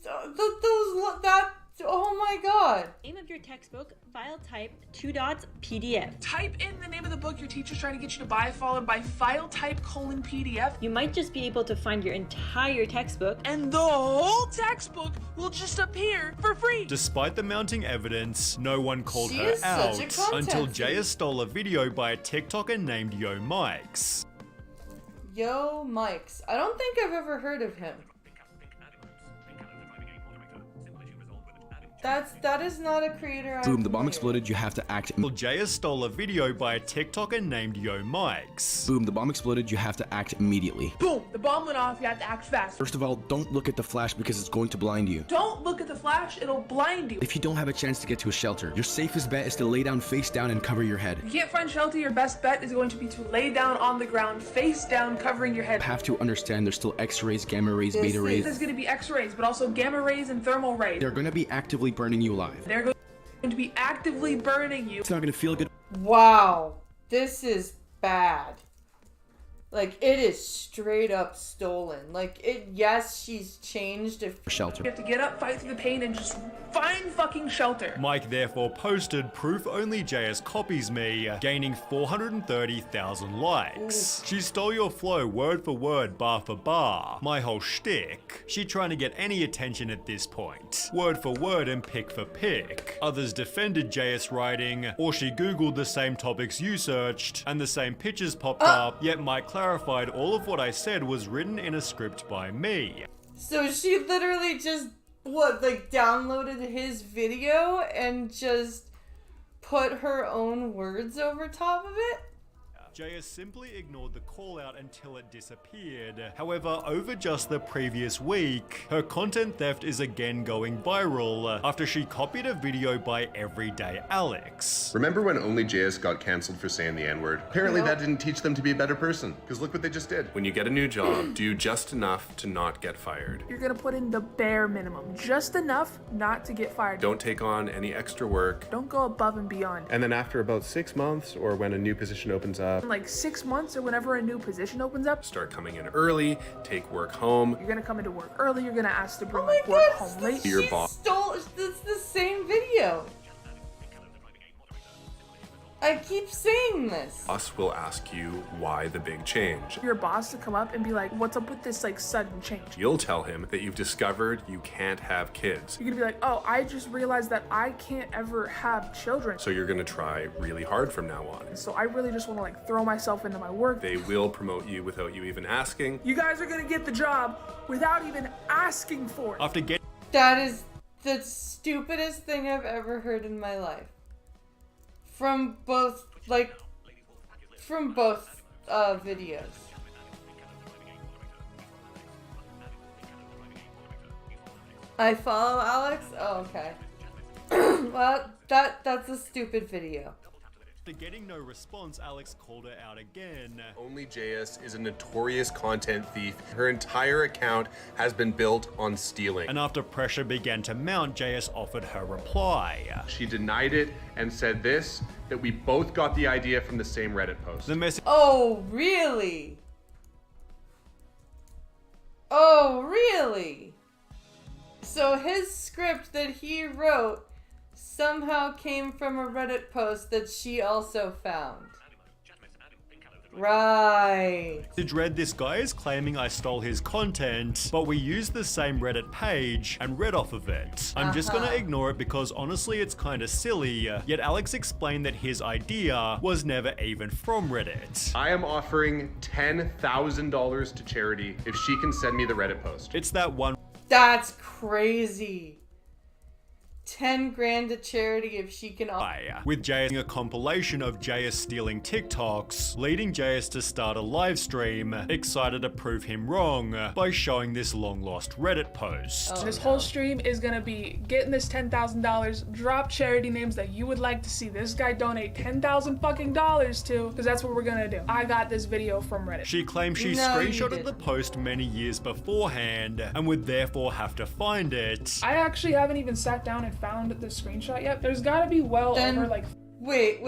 oh my god. name of your textbook, file type, 2 dots, PDF. Type in the name of the book your teacher's trying to get you to buy, followed by file type :PDF. You might just be able to find your entire textbook, And the whole textbook will just appear for free. Despite the mounting evidence, no one called She her is out such a content until thief. Jaya stole a video by a TikToker named Yo Mikes. Yo Mikes. I don't think I've ever heard of him. That is not a creator. Boom, the bomb exploded, you have to act. Well, Jayus stole a video by a TikToker named Yo Mikes. Boom, the bomb exploded, you have to act immediately. Boom, the bomb went off, you have to act fast. First of all, don't look at the flash because it's going to blind you. Don't look at the flash, it'll blind you. If you don't have a chance to get to a shelter, your safest bet is to lay down face down and cover your head. If you can't find shelter, your best bet is going to be to lay down on the ground, face down, covering your head. You have to understand there's still X-rays, gamma rays, beta rays. There's going to be X-rays, but also gamma rays and thermal rays. They're going to be actively burning you alive. They're going to be actively burning you. It's not going to feel good. Wow, this is bad. Like, it is straight up stolen. Like, yes, she's changed if shelter. You have to get up, fight through the pain, and just find fucking shelter. Mike therefore posted proof only Jayus copies me, gaining 430,000 likes. She stole your flow word for word, bar for bar. My whole shtick. She trying to get any attention at this point. Word for word and pick for pick. Others defended Jayus writing, or she googled the same topics you searched, and the same pictures popped up, yet Mike clarified all of what I said was written in a script by me. So she literally just, downloaded his video and just put her own words over top of it? Jayus simply ignored the call out until it disappeared. However, over just the previous week, her content theft is again going viral after she copied a video by Everyday Alex. Remember when only Jayus got cancelled for saying the N-word? Apparently that didn't teach them to be a better person, because look what they just did. When you get a new job, do just enough to not get fired. You're gonna put in the bare minimum, just enough not to get fired. Don't take on any extra work. Don't go above and beyond. And then after about 6 months, or when a new position opens up, Like 6 months or whenever a new position opens up, start coming in early, take work home. You're gonna come into work early, you're gonna ask to bring Oh my work God, home late. Your boss stole, it's the same video. I keep saying this. will ask you why the big change. Your boss to come up and be like, what's up with this sudden change? You'll tell him that you've discovered you can't have kids. You're gonna be like, oh, I just realized that I can't ever have children. So you're gonna try really hard from now on. So I really just wanna throw myself into my work. They will promote you without you even asking. You guys are gonna get the job without even asking for it. After getting That is the stupidest thing I've ever heard in my life. From both videos. I follow Alex? Oh, okay. Well, that's a stupid video. After getting no response, Alex called her out again. Only Jayus is a notorious content thief. Her entire account has been built on stealing. And after pressure began to mount, Jayus offered her reply. She denied it and said this, that we both got the idea from the same Reddit post. The message. Oh, really? Oh, really? So his script that he wrote somehow came from a Reddit post that she also found. Right. Read this guy is claiming I stole his content, but we used the same Reddit page and read off of it. I'm just gonna ignore it because honestly it's kinda silly, yet Alex explained that his idea was never even from Reddit. I am offering $10,000 to charity if she can send me the Reddit post. It's that one. That's crazy. 10 grand to charity if she can. With Jayus a compilation of Jayus stealing TikToks, leading Jayus to start a live stream, excited to prove him wrong by showing this long lost Reddit post. This whole stream is gonna be getting this $10,000, drop charity names that you would like to see this guy donate $10,000 fucking dollars to, because that's what we're gonna do. I got this video from Reddit. She claimed she screenshotted the post many years beforehand and would therefore have to find it. I actually haven't even sat down and found the screenshot yet. There's gotta be over Wait.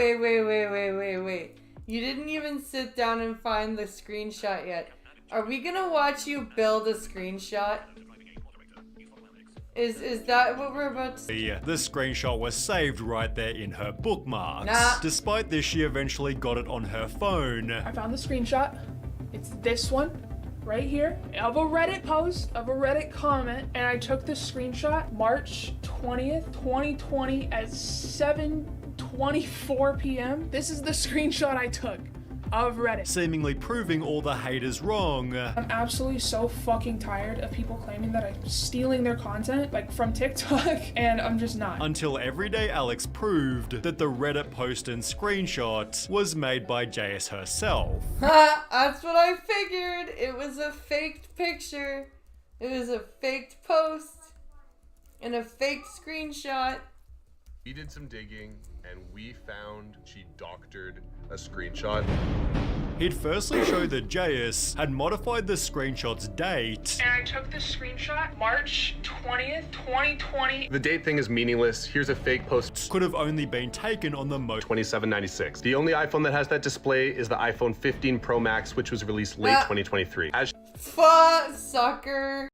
You didn't even sit down and find the screenshot yet. Are we gonna watch you build a screenshot? Is that what we're about to see? The screenshot was saved right there in her bookmarks. Nah. Despite this, she eventually got it on her phone. I found the screenshot. It's this one right here of a Reddit post, of a Reddit comment, and I took this screenshot March 20th, 2020 at 7:24 p.m. This is the screenshot I took. of Reddit. seemingly proving all the haters wrong. I'm absolutely so fucking tired of people claiming that I'm stealing their content, like from TikTok, and I'm just not. Until Everyday Alex proved that the Reddit post and screenshot was made by JS herself. Ha! That's what I figured. It was a faked picture. It was a faked post and a faked screenshot. We did some digging and we found she doctored a screenshot. He'd firstly showed that JS had modified the screenshot's date. And I took the screenshot March 20th, 2020. The date thing is meaningless. Here's a fake post. Could have only been taken on the most 2796. The only iPhone that has that display is the iPhone 15 Pro Max, which was released late 2023. As Sucker.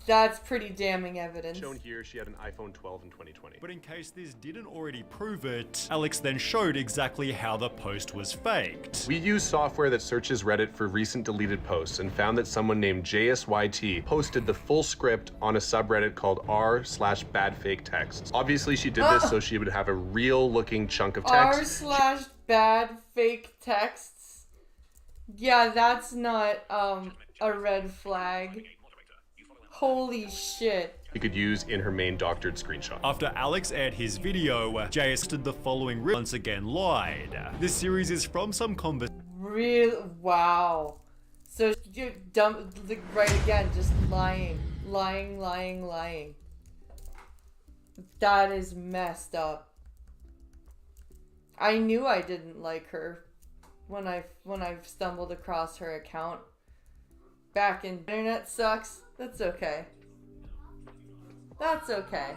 That's pretty damning evidence. shown here, she had an iPhone 12 in 2020. But in case this didn't already prove it, Alex then showed exactly how the post was faked. We use software that searches Reddit for recent deleted posts and found that someone named JSYT posted the full script on a subreddit called r/badfaketexts. Obviously, she did this so she would have a real looking chunk of text. r/badfaketexts. Yeah, that's not a red flag. Holy shit. You could use in her main doctored screenshot. After Alex aired his video, JS did the following once again lied. This series is from some conversation. Real wow. So you dumb right again, just lying. That is messed up. I knew I didn't like her when I stumbled across her account. Back in internet sucks. That's okay. That's okay.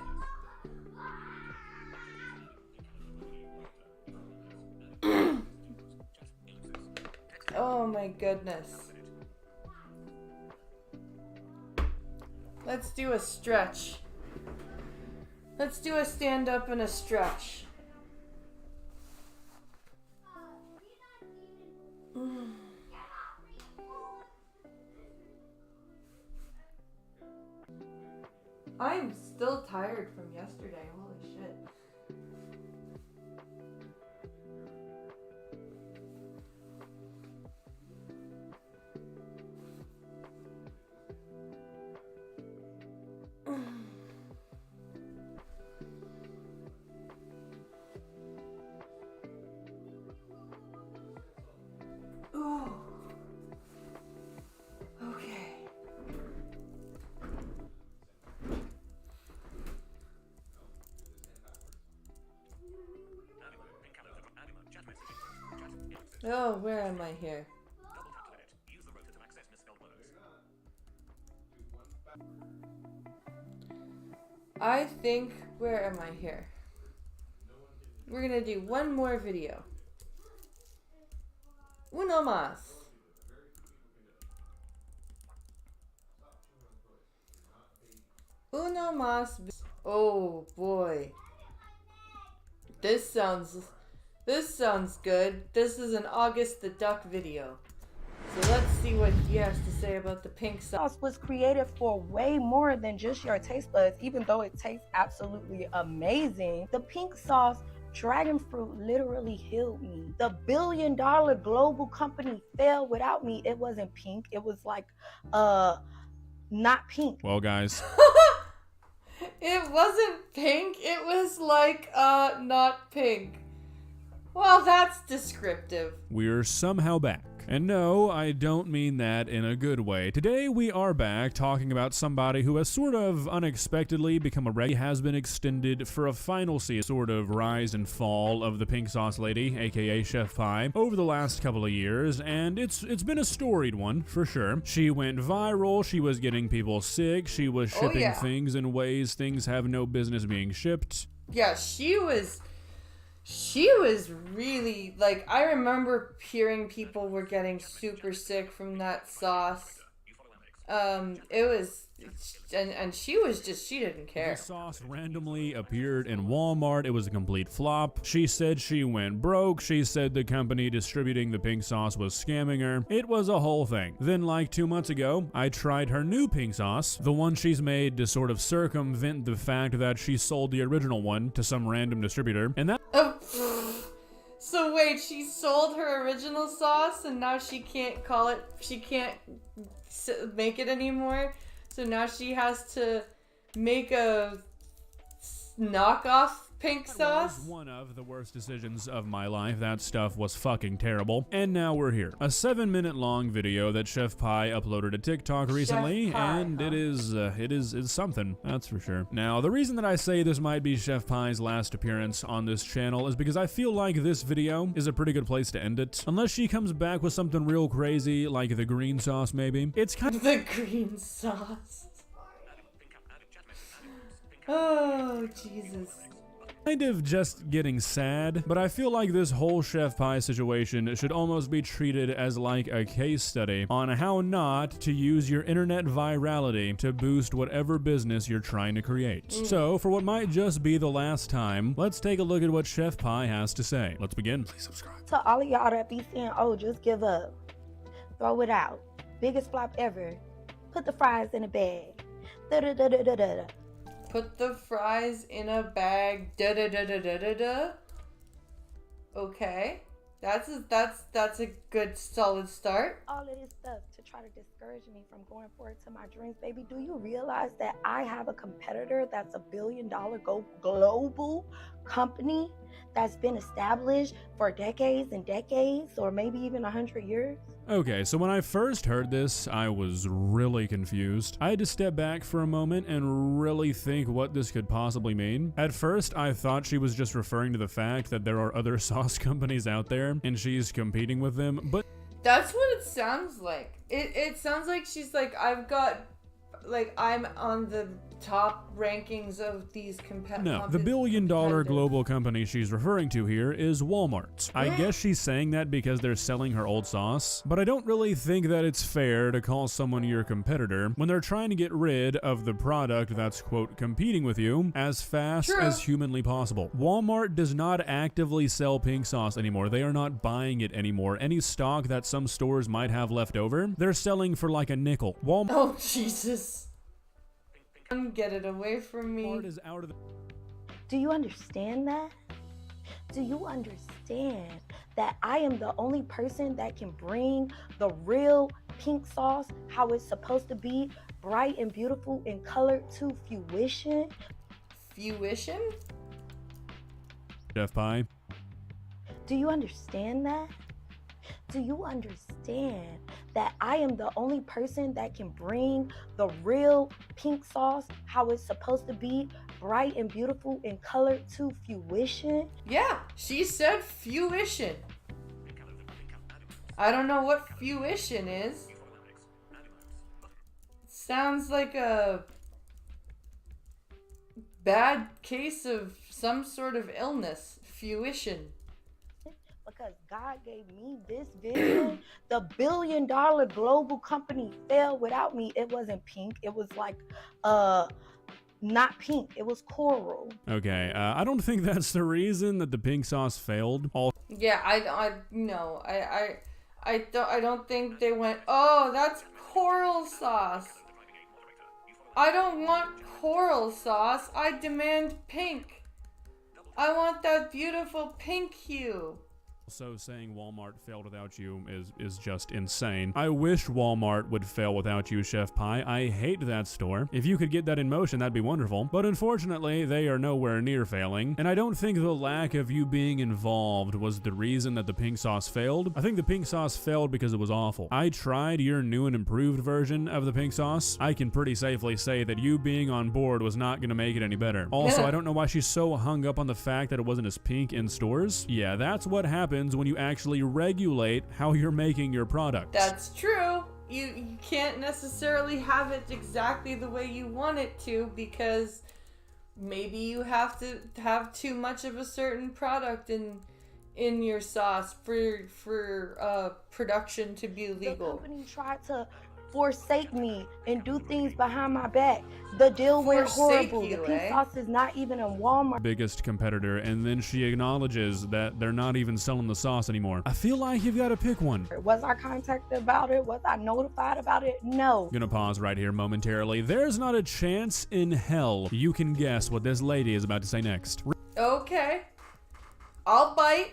Oh my goodness. Let's do a stretch. Let's do a stand up and a stretch. I'm still tired from yesterday. Holy shit. Oh. Okay. Oh, where am I here? I think, where am I here? We're gonna do one more video. Uno más. Uno más. Oh boy. This sounds good. This is an August the Duck video. So let's see what he has to say about the pink sauce. Was created for way more than just your taste buds, even though it tastes absolutely amazing. The pink sauce, dragon fruit, literally healed me. The billion-dollar global company failed without me. It wasn't pink. It was like, not pink. Well, guys. It wasn't pink. It was like, not pink. Well, that's descriptive. We're somehow back. And no, I don't mean that in a good way. Today we are back talking about somebody who has sort of unexpectedly become a regular, has been extended for a final season, sort of rise and fall of the pink sauce lady, aka Chef Pie, over the last couple of years, and it's been a storied one, for sure. She went viral, she was getting people sick, she was shipping things in ways things have no business being shipped. Yeah, she was really, like, I remember hearing people were getting super sick from that sauce. It was, and she was just, she didn't care. The sauce randomly appeared in Walmart. It was a complete flop. She said she went broke. She said the company distributing the pink sauce was scamming her. It was a whole thing. Then like 2 months ago, I tried her new pink sauce, the one she's made to sort of circumvent the fact that she sold the original one to some random distributor, and that... So wait, she sold her original sauce and now she can't make it anymore. So now she has to make a knockoff pink sauce. One of the worst decisions of my life. That stuff was fucking terrible. And now we're here. A 7-minute long video that Chef Pie uploaded to TikTok recently, and it is something, that's for sure. Now, the reason that I say this might be Chef Pie's last appearance on this channel is because I feel like this video is a pretty good place to end it. Unless she comes back with something real crazy, like the green sauce maybe. It's kind of the green sauce. Oh, Jesus. Kind of just getting sad, but I feel like this whole Chef Pie situation should almost be treated as like a case study on how not to use your internet virality to boost whatever business you're trying to create. So, for what might just be the last time, let's take a look at what Chef Pie has to say. Let's begin. Please subscribe. To all of y'all that be saying, oh, just give up. Throw it out. Biggest flop ever. Put the fries in a bag. Da-da-da-da-da-da. Put the fries in a bag. Da da da da da da da. Okay, that's a good solid start. All of this stuff to try to discourage me from going forward to my dreams, baby. Do you realize that I have a competitor that's $1 billion global company that's been established for decades and decades, or maybe even 100 years? Okay, so when I first heard this, I was really confused. I had to step back for a moment and really think what this could possibly mean. At first, I thought she was just referring to the fact that there are other sauce companies out there and she's competing with them, but that's what it sounds like. It sounds like she's like, I'm on the top rankings of these competitors. No, the $1 billion global company she's referring to here is Walmart. I guess she's saying that because they're selling her old sauce, but I don't really think that it's fair to call someone your competitor when they're trying to get rid of the product that's, quote, competing with you as fast as humanly possible. Walmart does not actively sell pink sauce anymore. They are not buying it anymore. Any stock that some stores might have left over, they're selling for like a nickel. Walmart. Oh, Jesus. Get it away from me. Is out of the Do you understand that? Do you understand that I am the only person that can bring the real pink sauce, how it's supposed to be, bright and beautiful in color, to fruition? Fruition? Chef Pie. Do you understand that? Do you understand that I am the only person that can bring the real pink sauce, how it's supposed to be, bright and beautiful in color, to fruition? Yeah, she said fruition. I don't know what fruition is. Sounds like a bad case of some sort of illness. Fruition. Because God gave me this vision. The $1 billion global company failed without me. It wasn't pink. It was like, not pink. It was coral. Okay, I don't think that's the reason that the pink sauce failed. Yeah, I don't think they went, oh, that's coral sauce. I don't want coral sauce. I demand pink. I want that beautiful pink hue. So saying Walmart failed without you is just insane. I wish Walmart would fail without you, Chef Pie. I hate that store. If you could get that in motion, that'd be wonderful. But unfortunately, they are nowhere near failing. And I don't think the lack of you being involved was the reason that the pink sauce failed. I think the pink sauce failed because it was awful. I tried your new and improved version of the pink sauce. I can pretty safely say that you being on board was not going to make it any better. Also, I don't know why she's so hung up on the fact that it wasn't as pink in stores. Yeah, that's what happens when you actually regulate how you're making your product. That's true. You can't necessarily have it exactly the way you want it to, because maybe you have to have too much of a certain product in your sauce for production to be legal. The company tried to forsake me and do things behind my back. The deal went horrible. The pink sauce is not even in Walmart. Biggest competitor, and then she acknowledges that they're not even selling the sauce anymore. I feel like you've got to pick one. Was I contacted about it? Was I notified about it? No. Gonna pause right here momentarily. There's not a chance in hell you can guess what this lady is about to say next. Okay. I'll bite.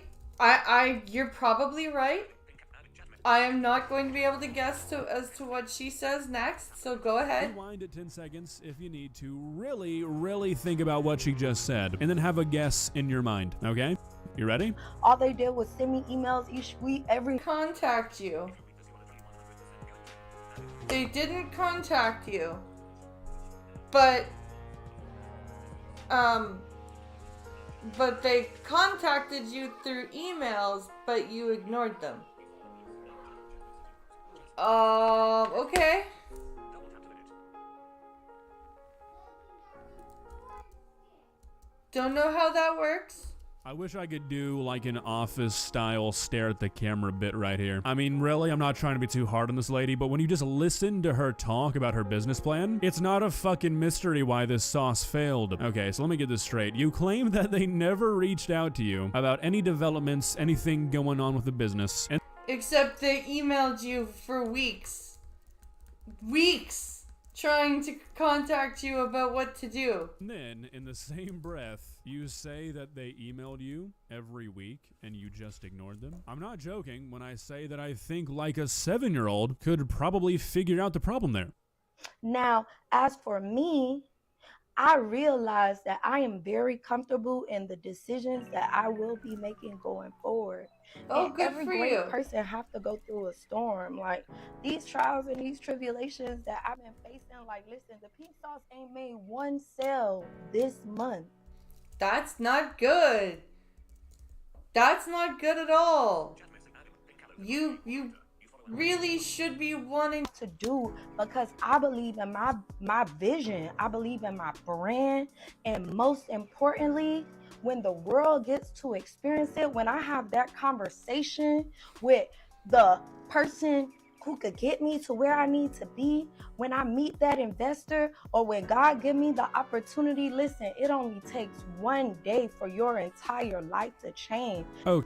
You're probably right. I am not going to be able to guess as to what she says next, so go ahead. Rewind at 10 seconds if you need to really think about what she just said, and then have a guess in your mind, okay? You ready? All they did was send me emails each week, contact you. They didn't contact you. But they contacted you through emails, but you ignored them. Okay. Don't know how that works. I wish I could do like an office style stare at the camera bit right here. I mean, really, I'm not trying to be too hard on this lady, but when you just listen to her talk about her business plan, it's not a fucking mystery why this sauce failed. Okay, so let me get this straight. You claim that they never reached out to you about any developments, anything going on with the business, and except they emailed you for weeks. Weeks! Trying to contact you about what to do. And then, in the same breath, you say that they emailed you every week and you just ignored them? I'm not joking when I say that I think like a 7-year-old could probably figure out the problem there. Now, as for me, I realize that I am very comfortable in the decisions that I will be making going forward. Oh, and good every for great you. person have to go through a storm. Like, these trials and these tribulations that I've been facing, like, listen, the Pink Sauce ain't made one sale this month. That's not good. That's not good at all. You really should be wanting to do, because I believe in my vision. I believe in my brand, and most importantly, when the world gets to experience it, when I have that conversation with the person who could get me to where I need to be, when I meet that investor, or when God give me the opportunity, listen, it only takes one day for your entire life to change. Oh.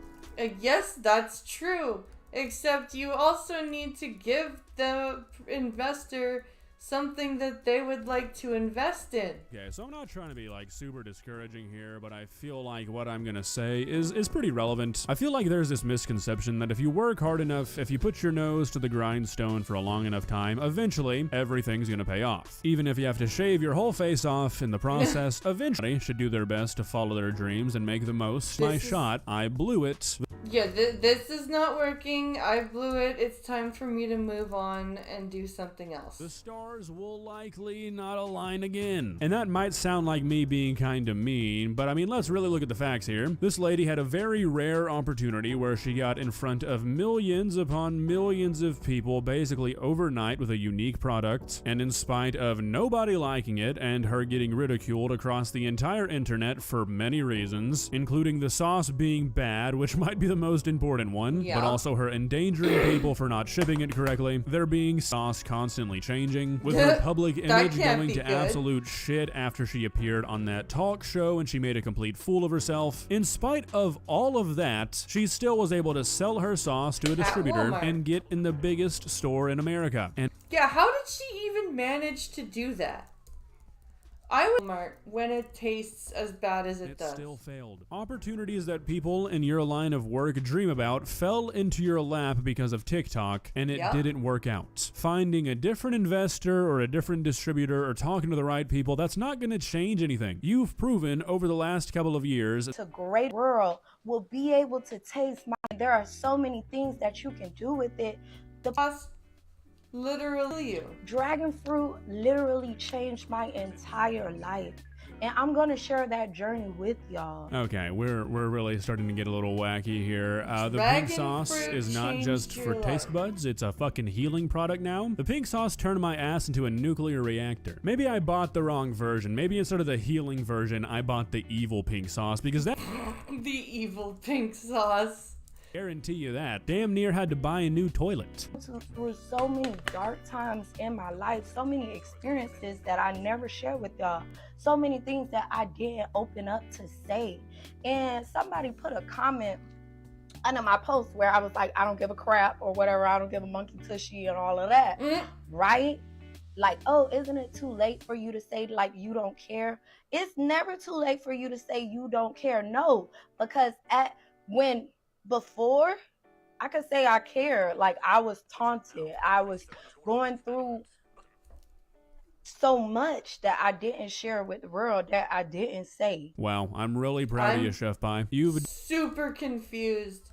Yes, that's true. Except you also need to give the investor something that they would like to invest in. Okay, so I'm not trying to be like super discouraging here, but I feel like what I'm gonna say is pretty relevant. I feel like there's this misconception that if you work hard enough, if you put your nose to the grindstone for a long enough time, eventually everything's gonna pay off. Even if you have to shave your whole face off in the process, eventually should do their best to follow their dreams and make the most. My shot, I blew it. Yeah, this is not working. I blew it. It's time for me to move on and do something else. The stars will likely not align again. And that might sound like me being kind of mean, but I mean, let's really look at the facts here. This lady had a very rare opportunity where she got in front of millions upon millions of people basically overnight with a unique product, and in spite of nobody liking it and her getting ridiculed across the entire internet for many reasons, including the sauce being bad, which might be the most important one, but also her endangering people for not shipping it correctly, there being sauce constantly changing, with her public image going to absolute shit after she appeared on that talk show and she made a complete fool of herself. In spite of all of that, she still was able to sell her sauce to a distributor and get in the biggest store in America. And yeah, how did she even manage to do that? I would Walmart when it tastes as bad as it does. Still failed. Opportunities that people in your line of work dream about fell into your lap because of TikTok, and it didn't work out. Finding a different investor or a different distributor or talking to the right people, that's not going to change anything. You've proven over the last couple of years a great world will be able to taste mine. There are so many things that you can do with it. The literally dragon fruit literally changed my entire life, and I'm gonna share that journey with y'all. Okay, we're really starting to get a little wacky here. The pink sauce is not just for taste buds, it's a fucking healing product now. The pink sauce turned my ass into a nuclear reactor. Maybe I bought the wrong version. Maybe instead of the healing version, I bought the evil pink sauce, because that the evil pink sauce. Guarantee you that. Damn near had to buy a new toilet. Through so many dark times in my life, so many experiences that I never shared with y'all, so many things that I didn't open up to say. And somebody put a comment under my post where I was like, I don't give a crap or whatever, I don't give a monkey tushy and all of that, right? Like, oh, isn't it too late for you to say like you don't care? It's never too late for you to say you don't care. No, because when before, I could say I cared. Like, I was taunted. I was going through so much that I didn't share with the world, that I didn't say. Wow, I'm really proud of you, Chef Pie. You've super confused.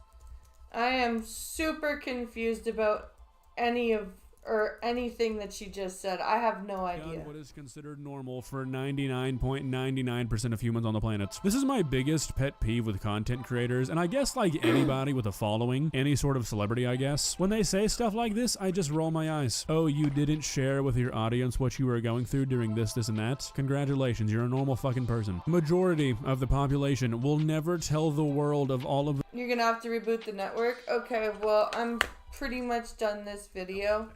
I am super confused about anything that she just said. I have no idea. What is considered normal for 99.99% of humans on the planet. This is my biggest pet peeve with content creators, and I guess like anybody with a following, any sort of celebrity, I guess. When they say stuff like this, I just roll my eyes. Oh, you didn't share with your audience what you were going through during this, and that? Congratulations, you're a normal fucking person. Majority of the population will never tell the world of all of You're gonna have to reboot the network? Okay, well, I'm pretty much done this video.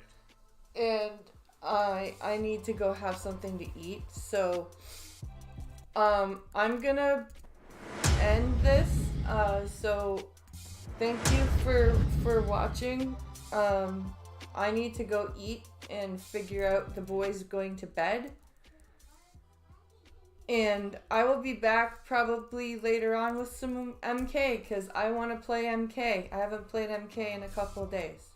And I need to go have something to eat, so I'm gonna end this. So thank you for watching. I need to go eat and figure out the boys going to bed. And I will be back probably later on with some MK, because I want to play MK. I haven't played MK in a couple of days.